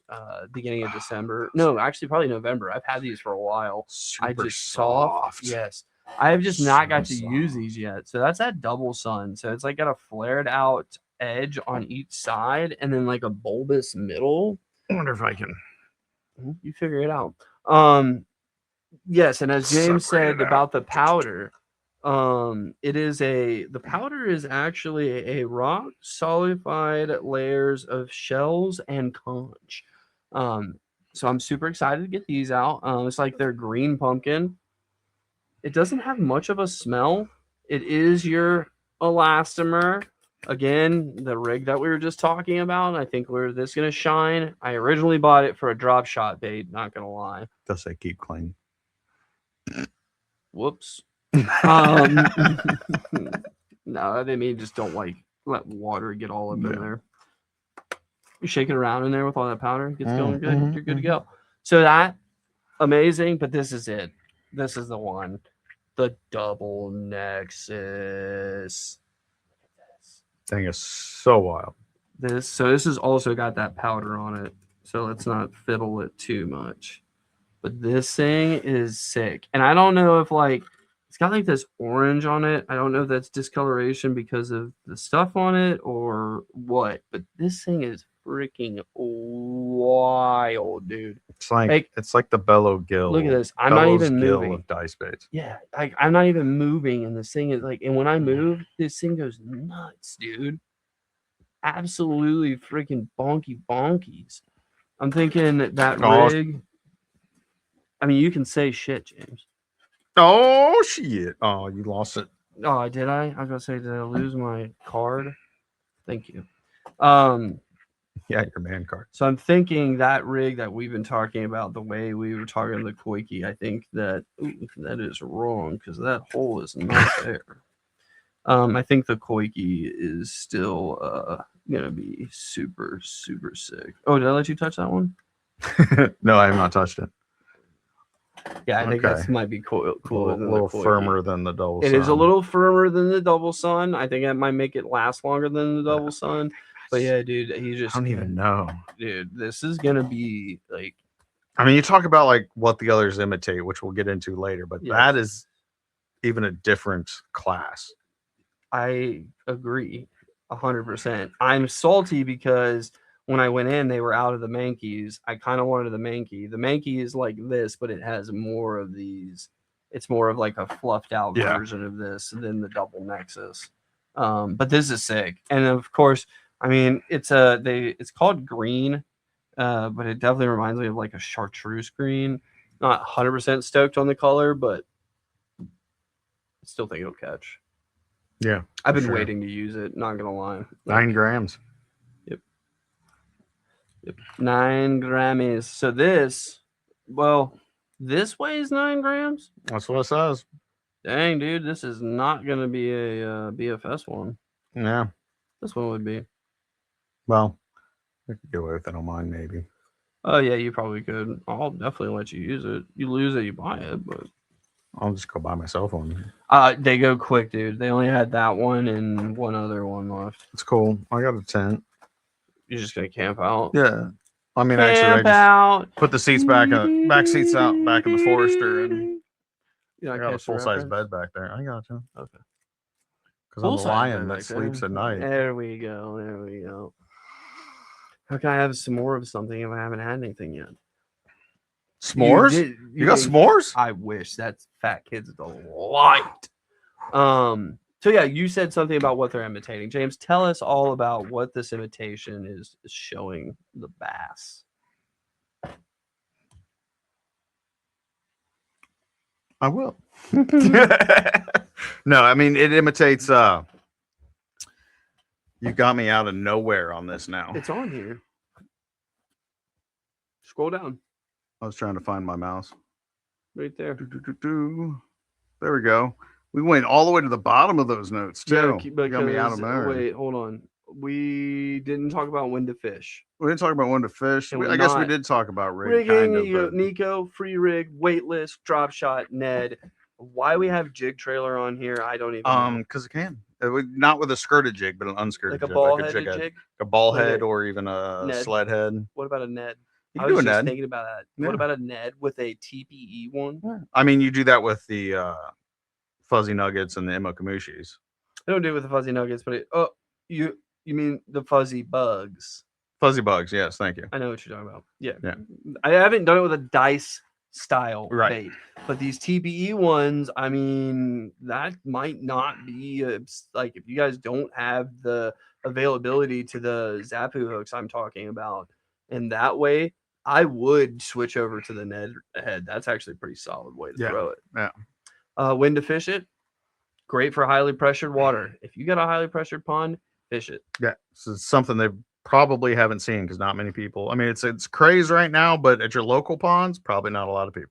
A: beginning of December. No, actually probably November. I've had these for a while. I
C: Super
A: just soft. Yes. I have just not got to use these yet. So that's that Double Sun. So it's like got a flared out edge on each side and then like a bulbous middle.
C: I wonder if I can.
A: You figure it out. Yes, and as James said about the powder, the powder is actually a rock solidified layers of shells and conch. So I'm super excited to get these out. It's like their green pumpkin. It doesn't have much of a smell. It is your elastomer. Again, the rig that we were just talking about. I think where this gonna shine. I originally bought it for a drop shot bait, not gonna lie.
C: Does say keep clean?
A: Whoops. No, they may just don't like let water get all up in there. You shake it around in there with all that powder, gets going good. You're good to go. So that amazing, but this is it. This is the one, the Double Nexus.
C: Thing is so wild.
A: This has also got that powder on it, so let's not fiddle it too much. But this thing is sick, and I don't know if like it's got like this orange on it. I don't know if that's discoloration because of the stuff on it or what. But this thing is freaking wild, dude.
C: It's like the Bellow Gill.
A: Look at this. I'm not even
C: Gill
A: moving.
C: of dice baits.
A: Yeah, I'm not even moving, and this thing is like, and when I move, this thing goes nuts, dude. Absolutely freaking bonkies. I'm thinking that rig. I mean, you can say shit, James.
C: Oh shit! Oh, you lost it.
A: Oh, did I? I was gonna say, did I lose my card? Thank you.
C: Yeah, your man card.
A: So I'm thinking that rig that we've been talking about, the way we were talking the Koiki, I think that is wrong because that hole is not there. I think the Koiki is still gonna be super sick. Oh, did I let you touch that one?
C: No, I have not touched it.
A: Yeah, I think that might be cool.
C: A little firmer than the Double Sun.
A: It is a little firmer than the Double Sun. I think that might make it last longer than the Double Sun. But yeah, dude, I don't
C: even know.
A: Dude, this is gonna be like.
C: I mean, you talk about like what the others imitate, which we'll get into later, but that is even a different class.
A: I agree 100%. I'm salty because when I went in, they were out of the Mankeys. I kind of wanted the Mankey. The Mankey is like this, but it has more of these. It's more of like a fluffed out version of this than the Double Nexus. But this is sick. And of course, I mean, it's called green, but it definitely reminds me of like a chartreuse green. Not 100% stoked on the color, but I still think it'll catch.
C: Yeah,
A: I've been waiting to use it. Not gonna lie.
C: 9 grams.
A: Yep. 9 Grammys. So this weighs 9 grams.
C: That's what it says.
A: Dang, dude, this is not gonna be a BFS one.
C: Yeah,
A: this one would be.
C: Well, I could get away with it on mine, maybe.
A: Oh yeah, you probably could. I'll definitely let you use it. You lose it, you buy it, but
C: I'll just go buy myself one.
A: They go quick, dude. They only had that one and one other one left.
C: It's cool. I got a tent.
A: You're just gonna camp out?
C: Yeah. I mean, actually, I just put the seats back seats out back in the Forester, and I got a full-size bed back there. I got you.
A: Okay.
C: Because I'm the
A: Full-size
C: lion
A: bed
C: that
A: back
C: sleeps
A: there.
C: at night.
A: There we go. There we go. How can I have some more of something if I haven't had anything yet?
C: S'mores? You got s'mores?
A: I wish. That's fat kid's delight. So yeah, you said something about what they're imitating. James, tell us all about what this imitation is showing the bass.
C: I will. No, I mean it imitates you got me out of nowhere on this now.
A: It's on here. Scroll down.
C: I was trying to find my mouse.
A: Right there.
C: There we go. We went all the way to the bottom of those notes too.
A: Yeah,
C: Got me out of nowhere.
A: wait, hold on. We didn't talk about when to fish.
C: We didn't talk about when to fish.
A: And
C: I guess we did talk about rigging.
A: Rigging,
C: Kind of,
A: you go,
C: but...
A: Nico, free rig, weightless, drop shot, Ned. Why we have jig trailer on here, I don't even know.
C: Because it can. Not with a skirted jig, but an unskirted
A: Like a
C: jig.
A: ball-headed
C: like
A: jig?
C: a ball
A: Like
C: head
A: a
C: or even a
A: Ned.
C: sled head.
A: What about a Ned?
C: You
A: I
C: can do
A: was
C: a
A: just
C: Ned.
A: thinking about that.
C: Yeah.
A: What about a Ned with a TPE one?
C: Yeah. I mean, you do that with the fuzzy nuggets and the Imokamushis.
A: I don't do it with the fuzzy nuggets, but you mean the fuzzy bugs?
C: Fuzzy bugs, yes, thank you.
A: I know what you're talking about. Yeah.
C: Yeah.
A: I haven't done it with a dice style
C: Right.
A: bait, but these TPE ones, I mean, that might not be like if you guys don't have the availability to the Zapu hooks I'm talking about, in that way, I would switch over to the Ned head. That's actually a pretty solid way to throw it.
C: Yeah.
A: When to fish it? Great for highly pressured water. If you got a highly pressured pond, fish it.
C: Yeah, so it's something they probably haven't seen because not many people. I mean, it's craze right now, but at your local ponds, probably not a lot of people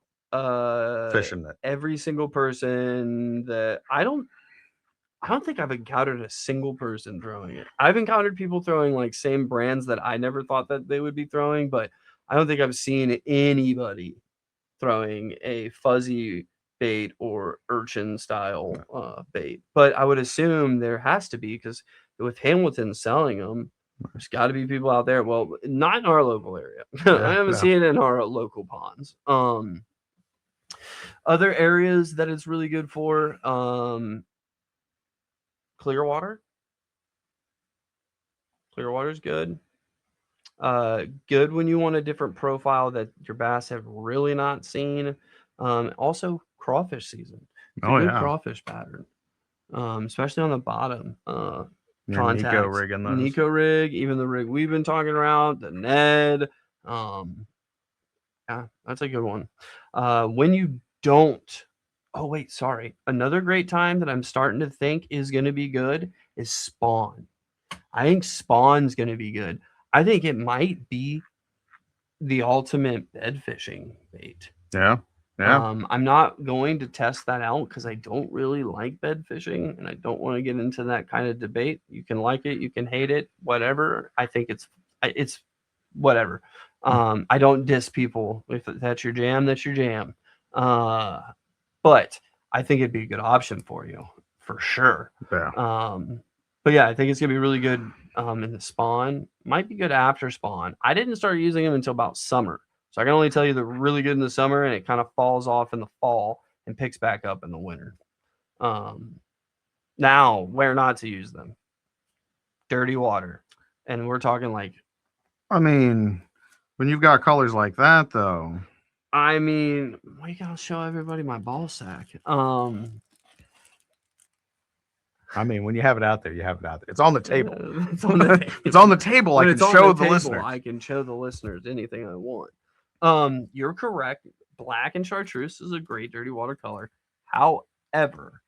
C: fishing it.
A: Every single person that I don't think I've encountered a single person throwing it. I've encountered people throwing like same brands that I never thought that they would be throwing, but I don't think I've seen anybody throwing a fuzzy bait or urchin style bait. But I would assume there has to be, because with Hamilton selling them, there's got to be people out there. Well, not in our local area. I haven't seen it in our local ponds. Other areas that it's really good for, Clearwater. Clearwater's good. Good when you want a different profile that your bass have really not seen. Also crawfish season. It's a good crawfish pattern. Especially on the bottom. Contacts.
C: Nico rigging those.
A: Nico rig, even the rig we've been talking about, the Ned. Yeah, that's a good one. When you don't, another great time that I'm starting to think is going to be good is spawn. I think spawn's going to be good. I think it might be the ultimate bed fishing bait.
C: Yeah.
A: I'm not going to test that out because I don't really like bed fishing, and I don't want to get into that kind of debate. You can like it, you can hate it, whatever. I think it's whatever. I don't diss people. If that's your jam, that's your jam. But I think it'd be a good option for you for sure.
C: Yeah.
A: But yeah, I think it's gonna be really good in the spawn. Might be good after spawn. I didn't start using them until about summer. So I can only tell you they're really good in the summer, and it kind of falls off in the fall and picks back up in the winter. Now, where not to use them? Dirty water. And we're talking like...
C: I mean, when you've got colors like that, though...
A: I mean, why you gotta show everybody my ball sack?
D: I mean, when you have it out there, you have it out there. It's on the table.
A: It's on the table.
C: It's on the table. I can show the listeners.
A: I can show the listeners anything I want. You're correct. Black and chartreuse is a great dirty water color. However,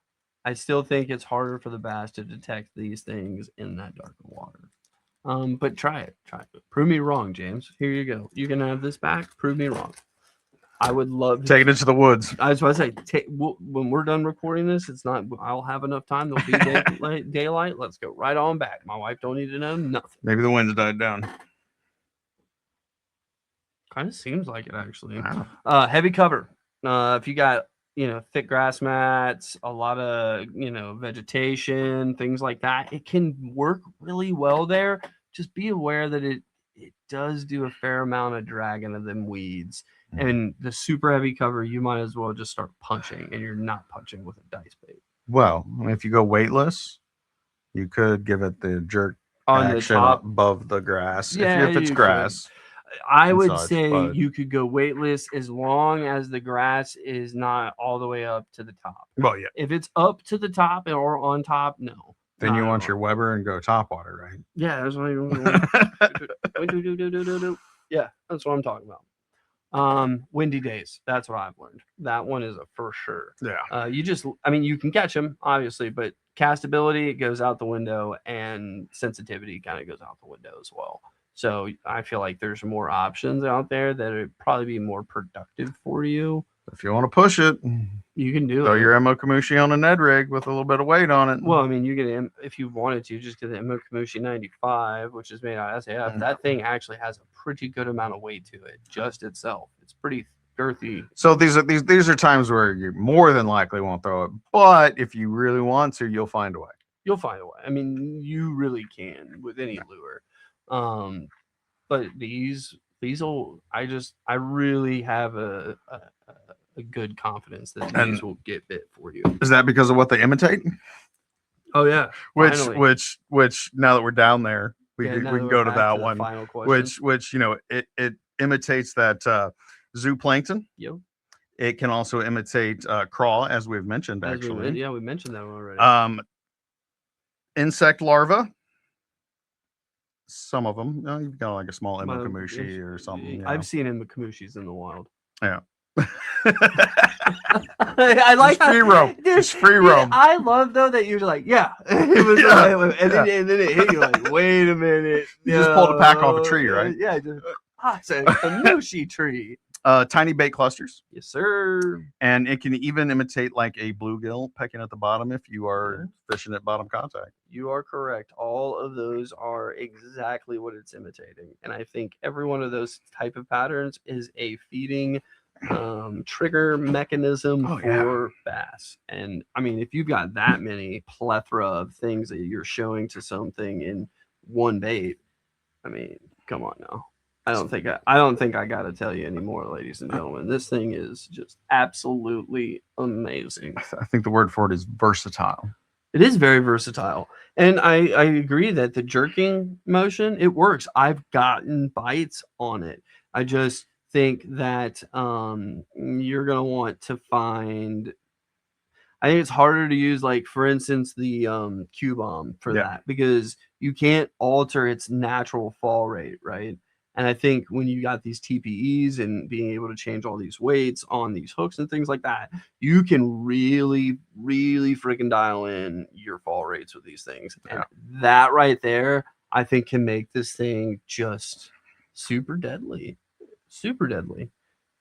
A: I still think it's harder for the bass to detect these things in that darker water. But try it. Prove me wrong, James. Here you go. You can have this back. Prove me wrong. I would love to
C: take it into the woods.
A: I was about to say, when we're done recording this, it's not. I'll have enough time. There'll be daylight. Let's go right on back. My wife don't need to know nothing.
C: Maybe the wind's died down.
A: Kind of seems like it actually.
C: Wow.
A: Heavy cover. If you got thick grass mats, a lot of vegetation, things like that, it can work really well there. Just be aware that it does do a fair amount of dragging of them weeds. And the super heavy cover, you might as well just start punching, and you're not punching with a dice bait.
C: Well, if you go weightless, you could give it the jerk
A: On the
C: action
A: top,
C: above the grass.
A: Yeah,
C: if it's
A: you
C: grass.
A: I
C: and
A: would
C: such,
A: say
C: but-
A: you could go weightless as long as the grass is not all the way up to the top.
C: Well, yeah.
A: If it's up to the top or on top, no.
C: Then you
A: not
C: want
A: at
C: your
A: all.
C: Weber and go top water, right?
A: Yeah, that's what yeah, that's what I'm talking about. Windy days. That's what I've learned. That one is a for sure.
C: Yeah.
A: You can catch them obviously, but castability goes out the window and sensitivity kind of goes out the window as well. So I feel like there's more options out there that would probably be more productive for you.
C: If you want to push it,
A: You can do
C: throw
A: it.
C: your Emo Kamushi on a Ned rig with a little bit of weight on it.
A: Well, I mean, you get if you wanted to, just get the Kamushi 95, which is made out of SAF. That thing actually has a pretty good amount of weight to it, just itself. It's pretty girthy.
C: So these are times where you more than likely won't throw it, but if you really want to, you'll find a way.
A: You'll find a way. I mean, you really can with any lure. But these will. I really have a good confidence that these will get bit for you.
C: Is that because of what they imitate?
A: Oh yeah, finally.
C: Which now that we're down there, we
A: Yeah,
C: can
A: now that we're
C: go to
A: back
C: that
A: the
C: one.
A: final question.
C: Which it imitates that zooplankton.
A: Yep.
C: It can also imitate crawl, as we've mentioned.
A: As
C: Actually,
A: we mentioned that already.
C: Insect larva. Some of them, you've got like a small
A: Well,
C: Kamushi or something.
A: I've seen Kamushis in the wild.
C: Yeah.
A: I like
C: free roam. It's free roam.
A: I love though that you're like, yeah. It was and then it hit you like, wait a minute.
C: You just pulled a pack off a tree, right?
A: Yeah, it's a Kamushi tree.
C: Tiny bait clusters.
A: Yes, sir.
C: And it can even imitate like a bluegill pecking at the bottom if you are fishing at bottom contact.
A: You are correct. All of those are exactly what it's imitating. And I think every one of those type of patterns is a feeding trigger mechanism for bass. And I mean, if you've got that many plethora of things that you're showing to something in one bait, I mean, come on now. I don't think I got to tell you anymore, ladies and gentlemen. This thing is just absolutely amazing.
C: I think the word for it is versatile.
A: It is very versatile. And I agree that the jerking motion, it works. I've gotten bites on it. I just think that you're going to want to find, I think it's harder to use, like, for instance, the Q-bomb for that, because you can't alter its natural fall rate, right? And I think when you got these TPEs and being able to change all these weights on these hooks and things like that, you can really, really freaking dial in your fall rates with these things. And that right there, I think can make this thing just super deadly. Super deadly.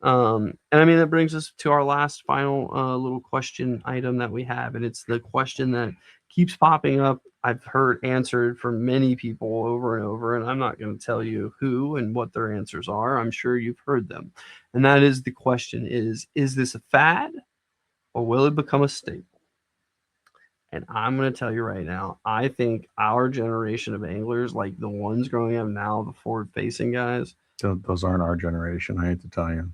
A: And I mean, that brings us to our last final little question item that we have. And it's the question that keeps popping up. I've heard answered from many people over and over, and I'm not going to tell you who and what their answers are. I'm sure you've heard them. And that is the question is this a fad or will it become a staple? And I'm going to tell you right now, I think our generation of anglers, like the ones growing up now, the forward-facing guys.
C: Those aren't our generation, I hate to tell you.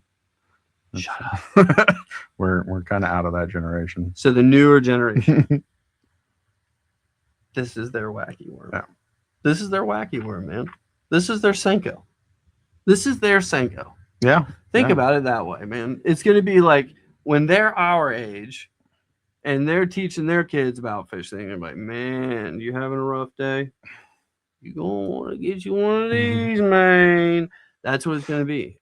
A: Shut up.
C: We're kind of out of that generation.
A: So the newer generation. This is their wacky worm.
C: Yeah.
A: This is their wacky worm, man. This is their Senko. This is their Senko.
C: Yeah.
A: Think about it that way, man. It's going to be like when they're our age and they're teaching their kids about fishing. They're like, man, you having a rough day? You going to want to get you one of these, man. That's what it's going to be.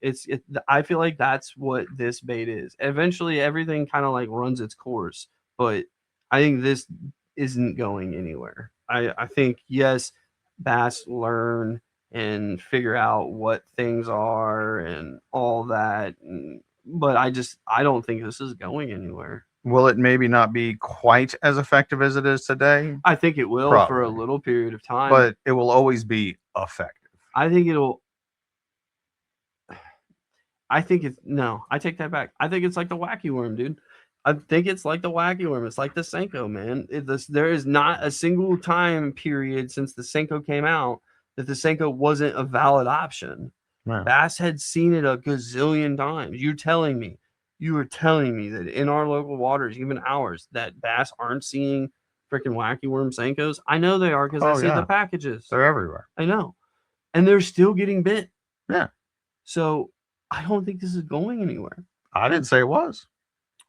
A: I feel like that's what this bait is. Eventually, everything kind of like runs its course. But I think this isn't going anywhere. I think, yes, bass learn and figure out what things are and all that, but I don't think this is going anywhere.
C: Will it maybe not be quite as effective as it is today?
A: I think it will
C: Probably.
A: for a little period of time,
C: but it will always be effective.
A: I think it'll. I think it's no. I take that back. I think it's like the wacky worm, dude. I think it's like the wacky worm. It's like the Senko, man. There is not a single time period since the Senko came out that the Senko wasn't a valid option.
C: Yeah.
A: Bass had seen it a gazillion times. You were telling me that in our local waters, even ours, that bass aren't seeing freaking wacky worm Senkos. I know they are because I see the packages.
C: They're everywhere.
A: I know. And they're still getting bit.
C: Yeah.
A: So I don't think this is going anywhere.
C: I didn't say it was.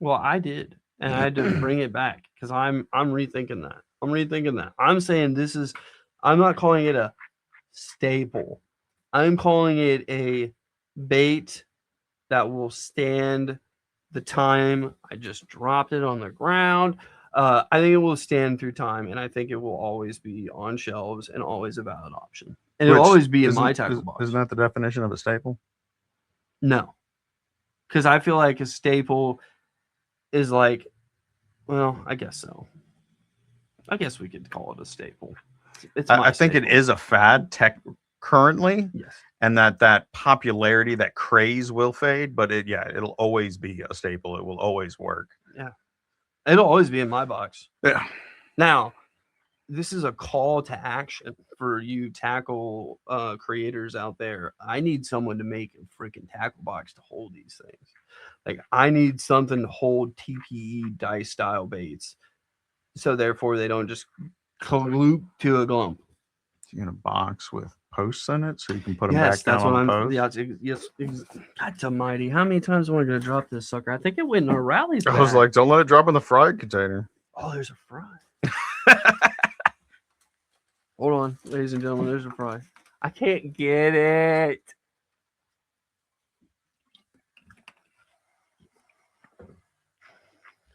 A: Well, I did. And I had to bring it back because I'm rethinking that. I'm saying I'm not calling it a staple. I'm calling it a bait that will stand the time. I just dropped it on the ground. I think it will stand through time, and I think it will always be on shelves and always a valid option. And it'll always be in my tackle box.
C: Isn't that the definition of a staple?
A: No, because I feel like a staple is like, well, I guess so. I guess we could call it a staple.
C: I think it is a fad currently.
A: Yes.
C: And that popularity, that craze will fade, but it'll always be a staple. It will always work.
A: Yeah. It'll always be in my box.
C: Yeah.
A: Now, this is a call to action for you tackle creators out there. I need someone to make a freaking tackle box to hold these things. Like, I need something to hold TPE dice style baits. So therefore they don't just gloop to a glump.
C: In a box with posts in it so you can put them back down on the post.
A: Yes. God almighty. How many times am I going to drop this sucker? I think it went in our rallies.
C: I was like, don't let it drop in the fried container.
A: Oh, there's a fry. Hold on, ladies and gentlemen. There's a fry. I can't get it.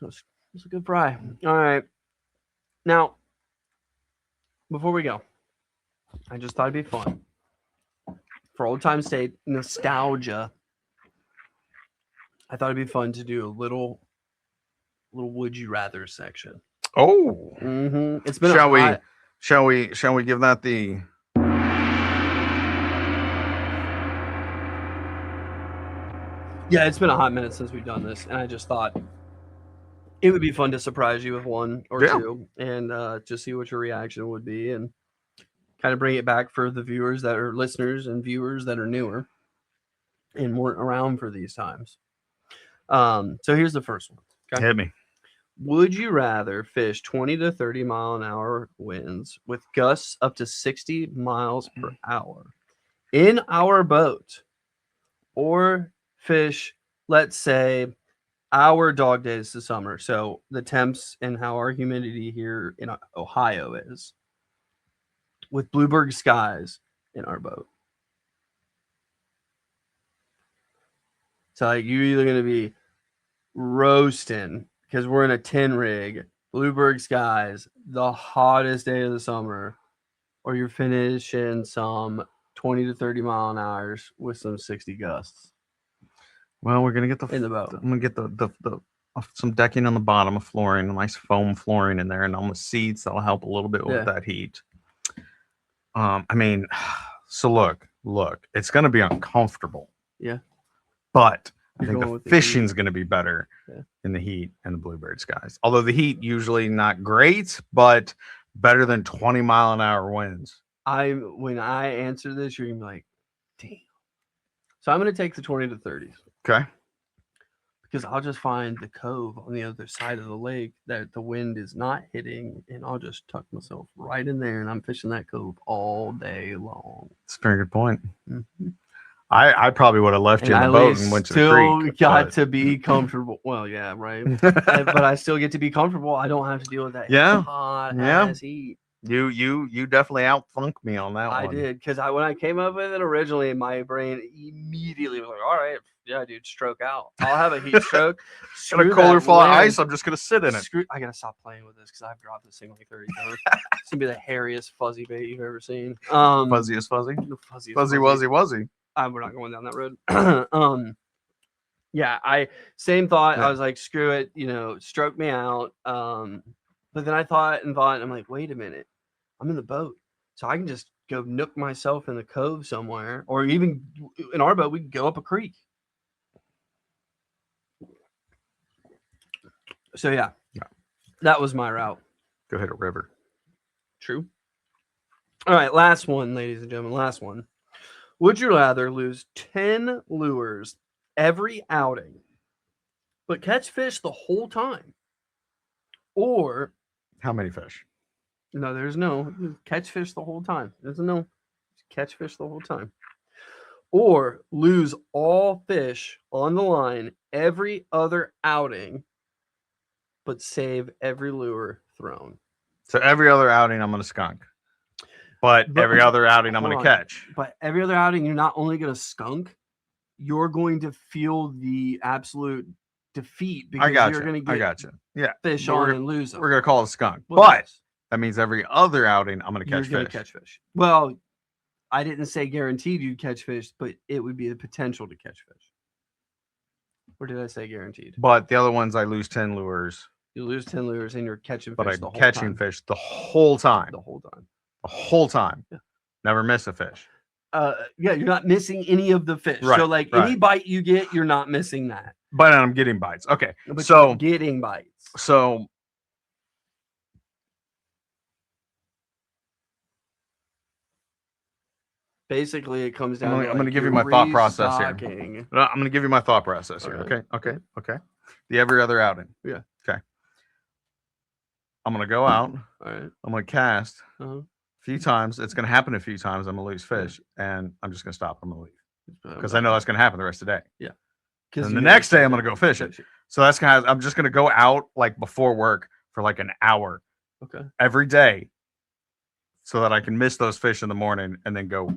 A: It's a good fry. All right. Now, before we go, I just thought it'd be fun for old time's sake, nostalgia. I thought it'd be fun to do a little would you rather section.
C: Oh,
A: It's been
C: shall we give that the
A: it's been a hot minute since we've done this, and I just thought it would be fun to surprise you with one or two and just see what your reaction would be and kind of bring it back for the viewers that are listeners and viewers that are newer and weren't around for these times. So here's the first one.
C: Okay? Hit me.
A: Would you rather fish 20 to 30 mile an hour winds with gusts up to 60 miles per hour in our boat, or fish, let's say, our dog days this summer? So the temps and how our humidity here in Ohio is, with bluebird skies in our boat. So like, you're either going to be roasting because we're in a 10 rig, bluebird skies, the hottest day of the summer, or you're finishing some 20 to 30 mile an hours with some 60 gusts.
C: Well, we're gonna get
A: in the boat.
C: I'm gonna get the some decking on the bottom of flooring, a nice foam flooring in there, and on the seats that'll help a little bit with that heat. I mean, so look, it's gonna be uncomfortable.
A: Yeah.
C: But I think the fishing's gonna be better in the heat and the bluebird skies. Although the heat usually not great, but better than 20 mile an hour winds.
A: When I answer this, you're gonna be like, damn. So I'm gonna take the 20 to 30s.
C: Okay.
A: Because I'll just find the cove on the other side of the lake that the wind is not hitting, and I'll just tuck myself right in there, and I'm fishing that cove all day long.
C: That's a very good point. Mm-hmm. I probably would have left you in the boat and went to the creek.
A: Still got to be comfortable. Well, yeah, right. But I still get to be comfortable. I don't have to deal with that hot ass heat.
C: You definitely outthunk me on that one.
A: I did, because when I came up with it originally, my brain immediately was like, all right, yeah, dude, stroke out. I'll have a heat stroke.
C: Got a cooler full of ice. I'm just gonna sit in it.
A: I gotta stop playing with this because I've dropped this thing like 30 times. It's gonna be the hairiest fuzzy bait you've ever seen.
C: Fuzziest fuzzy. Fuzzy wuzzy.
A: We're not going down that road. Yeah, same thought. Yeah. I was like, screw it, stroke me out. But then I thought, and I'm like, wait a minute, I'm in the boat, so I can just go nook myself in the cove somewhere, or even in our boat, we can go up a creek. So yeah, that was my route.
C: Go hit a river.
A: True. All right, last one, ladies and gentlemen. Last one. Would you rather lose 10 lures every outing, but catch fish the whole time? Or,
C: How many fish?
A: no, there's no catch fish the whole time. There's no catch fish the whole time. Or lose all fish on the line every other outing, but save every lure thrown.
C: So every other outing, I'm going to skunk. But every other outing, I'm going to catch.
A: But every other outing, you're not only going to skunk, you're going to feel the absolute defeat because you're going to get
C: Yeah.
A: fish on and lose them.
C: We're going to call it skunk.
A: Well,
C: but
A: yes.
C: that means every other outing, I'm going to catch
A: You're going
C: fish.
A: to catch fish. Well, I didn't say guaranteed you'd catch fish, but it would be the potential to catch fish. Or did I say guaranteed?
C: But the other ones, I lose 10 lures.
A: You lose 10 lures and you're catching
C: But
A: fish
C: I'm
A: the whole
C: catching
A: time.
C: fish the whole time.
A: The whole time.
C: The whole time.
A: Yeah.
C: Never miss a fish.
A: Yeah, you're not missing any of the fish.
C: Right,
A: So, like,
C: right.
A: any bite you get, you're not missing that.
C: But I'm getting bites. Okay.
A: But
C: so
A: you're getting bites.
C: So
A: Basically, it comes down
C: I'm
A: to
C: going to give you my thought process here.
A: restocking.
C: No, I'm going to give you my thought process here.
A: All right.
C: Okay. The every other outing.
A: Yeah.
C: Okay. I'm going to go out.
A: All right.
C: I'm going to cast
A: Uh-huh.
C: a few times. It's going to happen a few times. I'm going to lose fish, and I'm just going to stop. I'm going to leave because I know that's going to happen the rest of the day.
A: Yeah.
C: And the next day, I'm going to go fishing. So that's kind of, I'm just going to go out like before work for like an hour
A: Okay.
C: every day so that I can miss those fish in the morning and then go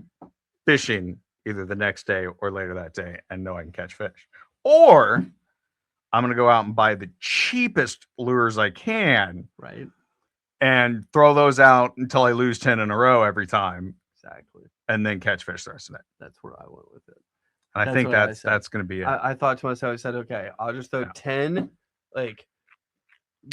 C: fishing either the next day or later that day and know I can catch fish. Or I'm going to go out and buy the cheapest lures I can
A: Right.
C: and throw those out until I lose 10 in a row every time
A: Exactly.
C: and then catch fish the rest of the day.
A: That's where I went with it.
C: And I
A: That's
C: think
A: what I
C: that's
A: said.
C: going to be it.
A: I thought to myself, I said, okay, I'll just throw
C: Yeah.
A: 10 like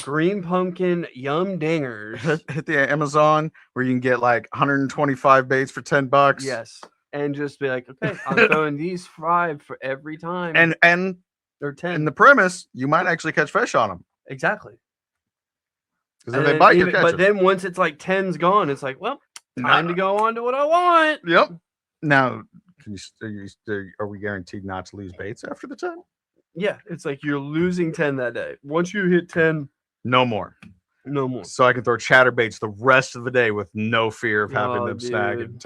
A: green pumpkin yum dingers.
C: Hit the Amazon where you can get like 125 baits for $10.
A: Yes. And just be like, okay, I'm throwing these 5 for every time.
C: And
A: or 10.
C: in the premise, you might actually catch fish on them.
A: Exactly.
C: Because
A: And
C: if they
A: then
C: bite, you
A: even-
C: catch
A: but
C: them.
A: then once it's like 10's gone, it's like, well, time to go on to what I want.
C: Yep. Now, are we guaranteed not to lose baits after the 10?
A: Yeah, it's like you're losing 10 that day. Once you hit 10,
C: No more.
A: no more.
C: So I can throw chatterbaits the rest of the day with no fear of having
A: Oh,
C: them snag
A: dude.
C: and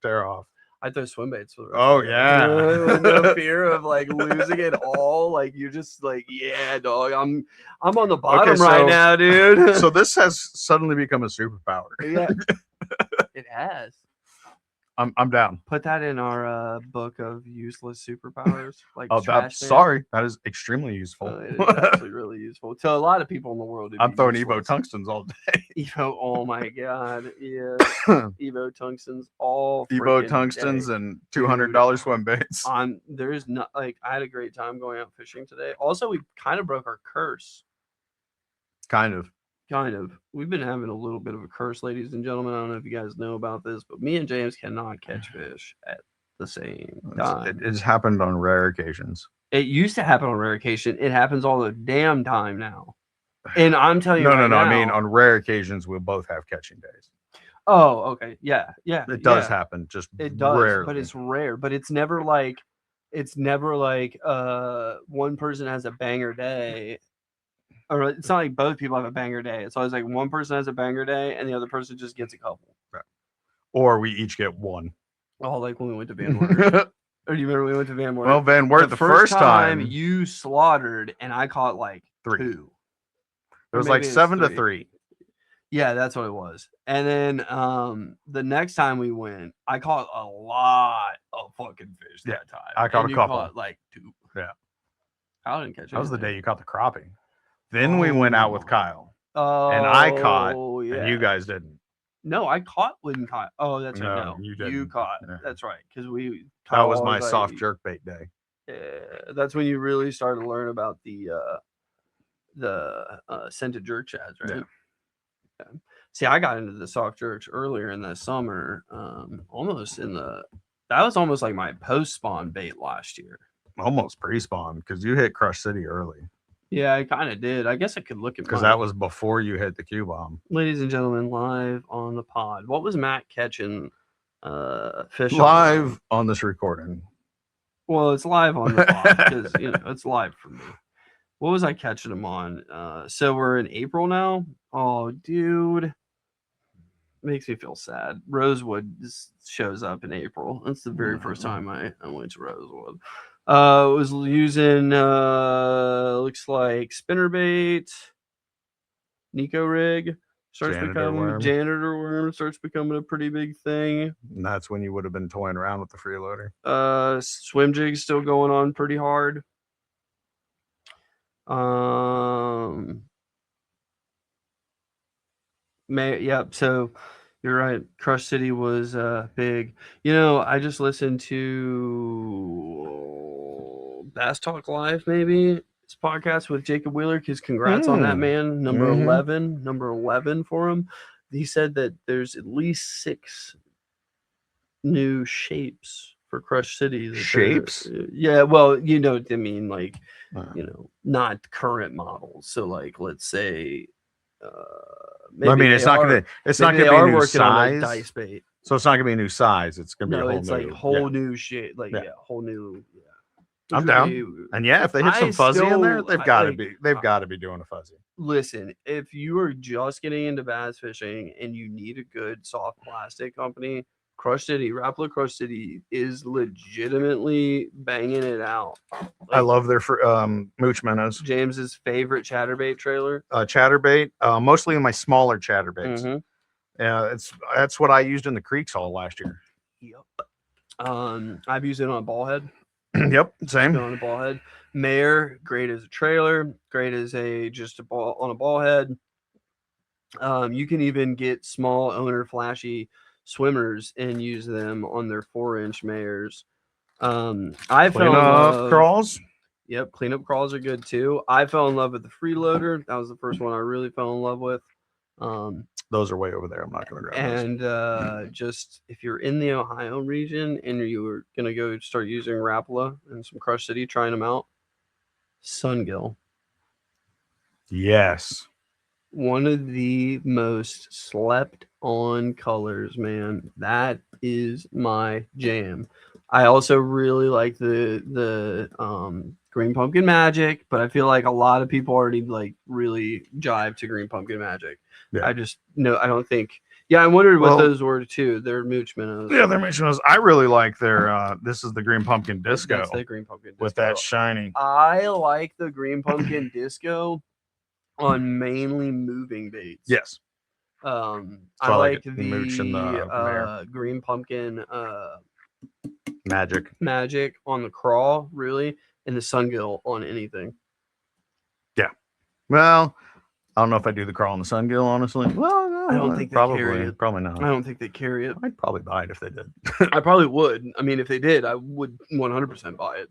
C: tear off.
A: I throw swim baits for the rest
C: Oh,
A: of the day.
C: yeah.
A: With no fear of like losing it all. Like you're just like, yeah, dog. I'm on the bottom right
C: so-
A: now, dude.
C: So this has suddenly become a superpower.
A: yeah, it has.
C: I'm down.
A: Put that in our book of useless superpowers. Like
C: Oh,
A: trash man.
C: sorry. That is extremely useful.
A: It is actually really useful to a lot of people in the world. it'd
C: I'm
A: be
C: throwing
A: useless.
C: Evo tungstens all day.
A: Evo, oh my god, yeah. Evo tungstens all
C: Evo
A: freaking
C: tungstens
A: day.
C: and $200 swim baits.
A: There's not like I had a great time going out fishing today. Also, we kind of broke our curse.
C: Kind of.
A: We've been having a little bit of a curse, ladies and gentlemen. I don't know if you guys know about this, but me and James cannot catch fish at the same time.
C: It's happened on rare occasions.
A: It used to happen on rare occasion. It happens all the damn time now. And I'm telling you,
C: No.
A: right
C: I mean,
A: now-
C: on rare occasions, we'll both have catching days.
A: Oh, okay, yeah.
C: It does happen, just
A: It does,
C: rarely.
A: but it's rare. But it's never like one person has a banger day, or it's not like both people have a banger day. It's always like one person has a banger day and the other person just gets a couple.
C: Or we each get one.
A: Oh, like when we went to Van Wert. Or do you remember we went to Van Wert?
C: Well, Van Wert, the first time,
A: you slaughtered and I caught like
C: 3.
A: 2.
C: It was
A: Or
C: like
A: maybe it's
C: 7 to
A: 3.
C: 3.
A: Yeah, that's what it was. And then the next time we went, I caught a lot of fucking fish that time.
C: I caught
A: And
C: a
A: you
C: couple.
A: Caught like 2.
C: Yeah.
A: I didn't catch
C: That was the
A: anything.
C: day you caught the crappie. Then we went out with
A: Oh.
C: Kyle,
A: Oh,
C: and I caught,
A: yeah.
C: and you guys didn't.
A: No, I caught when caught. Oh, that's right.
C: No,
A: No,
C: you
A: you
C: didn't.
A: caught.
C: Yeah.
A: That's right. Because we.
C: That was
A: Kyle
C: my
A: like,
C: soft jerk bait day.
A: Yeah, that's when you really started to learn about the scented jerk shads, right? Yeah. See, I got into the soft jerks earlier in the summer. That was almost like my post spawn bait last year.
C: Almost pre-spawn because you hit Crush City early.
A: Yeah, I kind of did. I guess I could look at
C: because
A: mine.
C: that was before you hit the Q bomb.
A: Ladies and gentlemen, live on the pod. What was Matt catching fish
C: Live on this recording.
A: Well, it's live on the pod because it's live for me. What was I catching him on? So we're in April now. Oh, dude, makes me feel sad. Rosewood shows up in April. That's the very first time I went to Rosewood. Was using looks like spinnerbait, Nico rig. Janitor worm starts becoming a pretty big thing.
C: And that's when you would have been toying around with the freeloader.
A: Swim jig's still going on pretty hard. So you're right. Crush City was big. I just listened to Bass Talk Live, maybe. This podcast with Jacob Wheeler, because congrats on that, man. Number 11 for him. He said that there's at least 6 new shapes for Crush City.
C: Shapes?
A: Yeah, well, you know what I mean, like, not current models. So, like, let's say,
C: it's not gonna be a new size.
A: Dice bait.
C: So it's not gonna be a new size. It's gonna be
A: whole new shape, whole new. Yeah.
C: I'm down. And if they hit some fuzzy in there, they've got to be doing a fuzzy.
A: Listen, if you are just getting into bass fishing and you need a good soft plastic company, Crush City, Rapala Crush City is legitimately banging it out.
C: I love their mooch minnows.
A: James's favorite chatterbait trailer.
C: Chatterbait, mostly in my smaller chatterbaits. That's what I used in the creeks all last year.
A: Yep. I've used it on a ball head.
C: Yep, same.
A: On a ball head. Mayor, great as a trailer, great as a ball on a ball head. You can even get small owner flashy swimmers and use them on their 4-inch mayors. I fell in love.
C: Crawls.
A: Yep, cleanup crawls are good too. I fell in love with the freeloader. That was the first one I really fell in love with.
C: Those are way over there. I'm not going to grab those.
A: And just if you're in the Ohio region and you were going to go start using Rapala and some Crush City, trying them out, Sungill.
C: Yes.
A: One of the most slept on colors, man. That is my jam. I also really like the Green Pumpkin Magic, but I feel like a lot of people already really jive to Green Pumpkin Magic. Yeah. I don't think. Yeah, I wondered what those were too. They're mooch minnows.
C: Yeah, they're mooch minnows. I really like their. This is the Green Pumpkin Disco.
A: That's the Green Pumpkin Disco.
C: With that shiny.
A: I like the Green Pumpkin Disco on mainly moving baits.
C: Yes.
A: I like the mooch and the Green Pumpkin Magic on the crawl, really, and the Sungill on anything.
C: Yeah. Well, I don't know if I do the crawl on the Sungill, honestly. Well, no,
A: I don't think they carry it.
C: Probably not.
A: I don't think they carry it.
C: I'd probably buy it if they did.
A: I probably would. I mean, if they did, I would 100% buy it.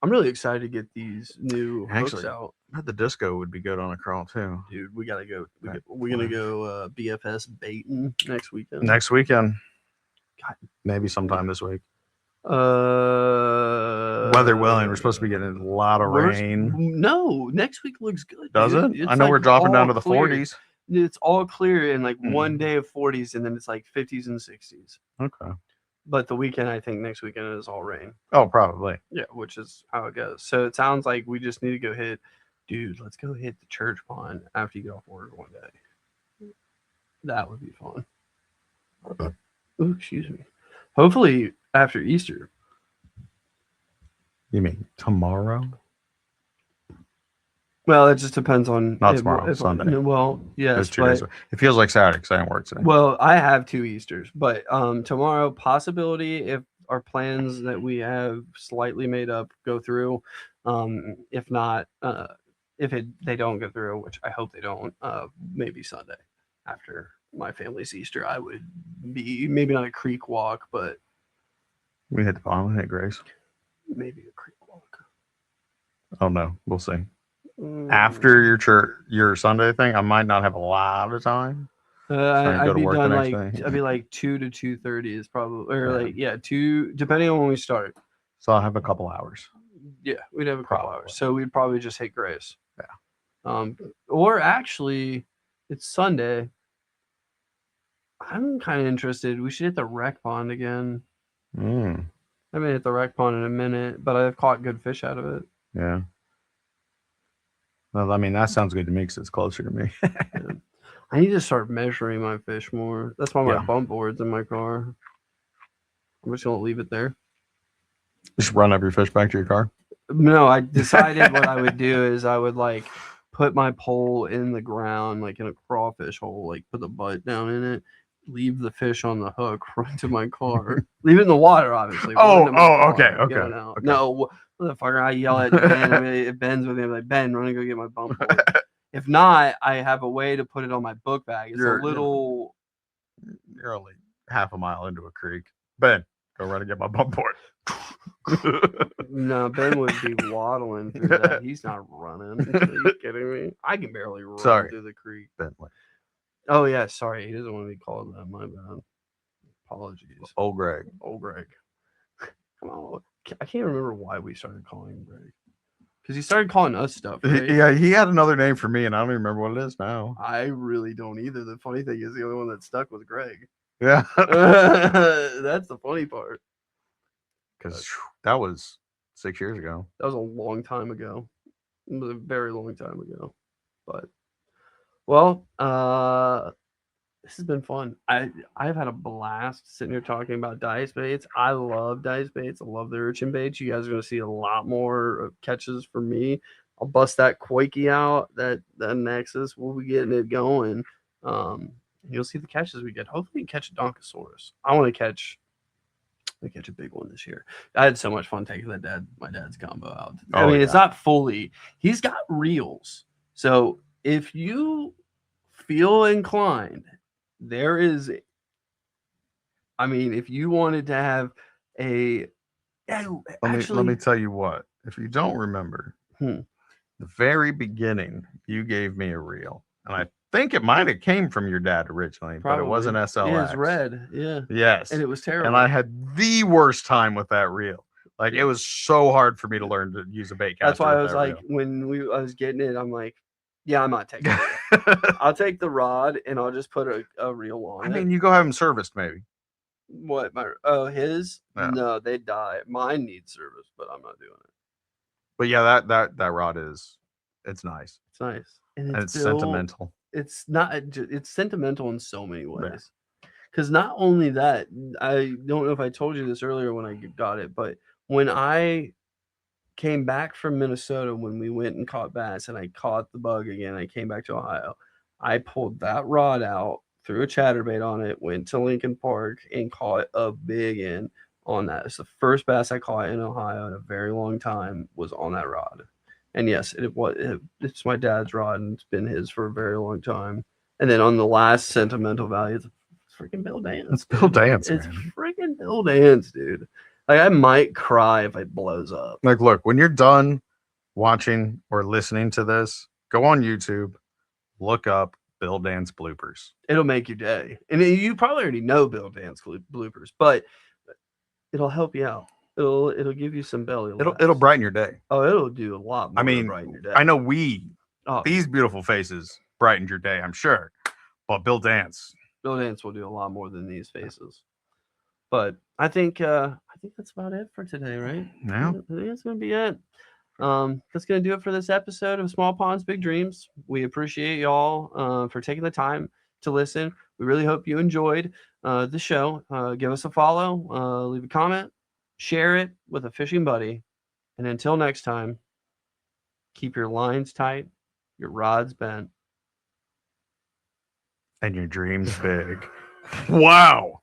A: I'm really excited to get these new hooks out.
C: I bet the Disco would be good on a crawl too.
A: Dude, we gotta go. We're gonna go BFS baiting next weekend.
C: God. Maybe sometime this week. Weather willing, we're supposed to be getting a lot of rain.
A: No, next week looks good.
C: Does it? I know we're dropping down to the 40s.
A: It's all clear in one day of 40s, and then it's like 50s and 60s.
C: Okay.
A: But the weekend, I think next weekend is all rain.
C: Oh, probably.
A: Yeah, which is how it goes. So it sounds like we just need to go hit. Dude, let's go hit the church pond after you get off work one day. That would be fun. Oh, excuse me. Hopefully after Easter.
C: You mean tomorrow?
A: Well, it just depends on
C: not tomorrow, Sunday.
A: Well, yes,
C: but it feels like Saturday because I didn't work today.
A: Well, I have 2 Easters, but tomorrow, possibility if our plans that we have slightly made up go through. If not, if they don't go through, which I hope they don't, maybe Sunday after my family's Easter, I would be maybe not a creek walk, but
C: we hit the pond, hit Grace.
A: Maybe a creek walk.
C: Oh no, we'll see. After your Sunday thing, I might not have a lot of time.
A: I'd be done I'd be like 2 to 2:30 is probably 2 depending on when we start.
C: So I'll have a couple hours.
A: Yeah, we'd have a couple
D: Probably.
A: hours. So we'd probably just hit Grace.
C: Yeah.
A: Or actually, it's Sunday. I'm kind of interested. We should hit the rec pond again.
C: Mm,
A: I haven't hit the rec pond in a minute, but I've caught good fish out of it.
C: yeah. Well, I mean, that sounds good to me because it's closer to me.
A: Yeah. I need to start measuring my fish more. That's why my
C: Yeah.
A: bump board's in my car. I'm just gonna leave it there.
C: Just run up your fish back to your car.
A: No, I decided what I would do is I would like put my pole in the ground, like in a crawfish hole, like put the butt down in it, leave the fish on the hook, run to my car, leave it in the water, obviously.
C: Oh,
A: run to my car,
C: okay,
A: get it out.
C: okay.
A: No, motherfucker, I yell at Ben. I mean, if Ben's with me, I'm like, Ben, run and go get my bump board. If not, I have a way to put it on my book bag. It's
C: You're only half a mile into a creek. Ben, go run and get my bump board.
A: No, Ben would be waddling through that. He's not running. Are you kidding me? I can barely run through the creek.
C: Bentley.
A: Oh yeah, sorry. He doesn't want to be called that. My bad. Apologies.
C: Old Greg.
A: Old Greg. Come on. I can't remember why we started calling him Greg. Because he started calling us stuff, right?
C: Yeah, he had another name for me, and I don't even remember what it is now.
A: I really don't either. The funny thing is the only one that stuck was Greg.
C: Yeah.
A: That's the funny part.
C: Because that was 6 years ago.
A: That was a long time ago. It was a very long time ago. But well, this has been fun. I've had a blast sitting here talking about dice baits. I love dice baits. I love the urchin baits. You guys are going to see a lot more catches from me. I'll bust that Quakey out. That Nexus. We'll be getting it going. You'll see the catches we get. Hopefully, catch a Donkosaurus. I want to catch a big one this year. I had so much fun taking my dad's combo out. I mean, it's not fully. He's got reels. So if you feel inclined, there is. I mean, if you wanted to have a,
C: let me tell you what. If you don't remember, the very beginning, you gave me a reel, and I think it might have came from your dad originally, but it wasn't SLX.
A: It was red, yeah.
C: Yes,
A: and it was terrible.
C: And I had the worst time with that reel. Like it was so hard for me to learn to use a bait caster.
A: That's why I was like,
C: reel.
A: when I was getting it, I'm like, yeah, I'm not taking it. I'll take the rod and I'll just put a reel on.
C: I mean, you go have them serviced, maybe.
A: What? His?
C: Yeah.
A: No, they die. Mine needs service, but I'm not doing it.
C: But yeah, that rod it's nice.
A: It's nice,
C: and it's sentimental.
A: It's not. It's sentimental in so many ways. Because not only that, I don't know if I told you this earlier when I got it, but when I came back from Minnesota, when we went and caught bass and I caught the bug again, I came back to Ohio. I pulled that rod out, threw a chatterbait on it, went to Lincoln Park and caught a big one on that. It's the first bass I caught in Ohio in a very long time was on that rod. And yes, it's my dad's rod and it's been his for a very long time. And then on the last sentimental value, it's freaking Bill Dance.
C: It's Bill Dance.
A: It's freaking Bill Dance, dude. Like I might cry if it blows up.
C: Like, look, when you're done watching or listening to this, go on YouTube, look up Bill Dance bloopers.
A: It'll make your day. And you probably already know Bill Dance bloopers, but it'll help you out. It'll give you some belly laughs.
C: It'll brighten your day.
A: Oh, it'll do a lot more.
C: I mean,
A: brighten your day.
C: I know these beautiful faces brightened your day, I'm sure. But Bill Dance
A: will do a lot more than these faces. But I think that's about it for today, right?
C: Yeah.
A: I think that's gonna be it. That's gonna do it for this episode of Small Ponds, Big Dreams. We appreciate y'all for taking the time to listen. We really hope you enjoyed the show. Give us a follow, leave a comment, share it with a fishing buddy, and until next time, keep your lines tight, your rods bent,
C: and your dreams big. Wow.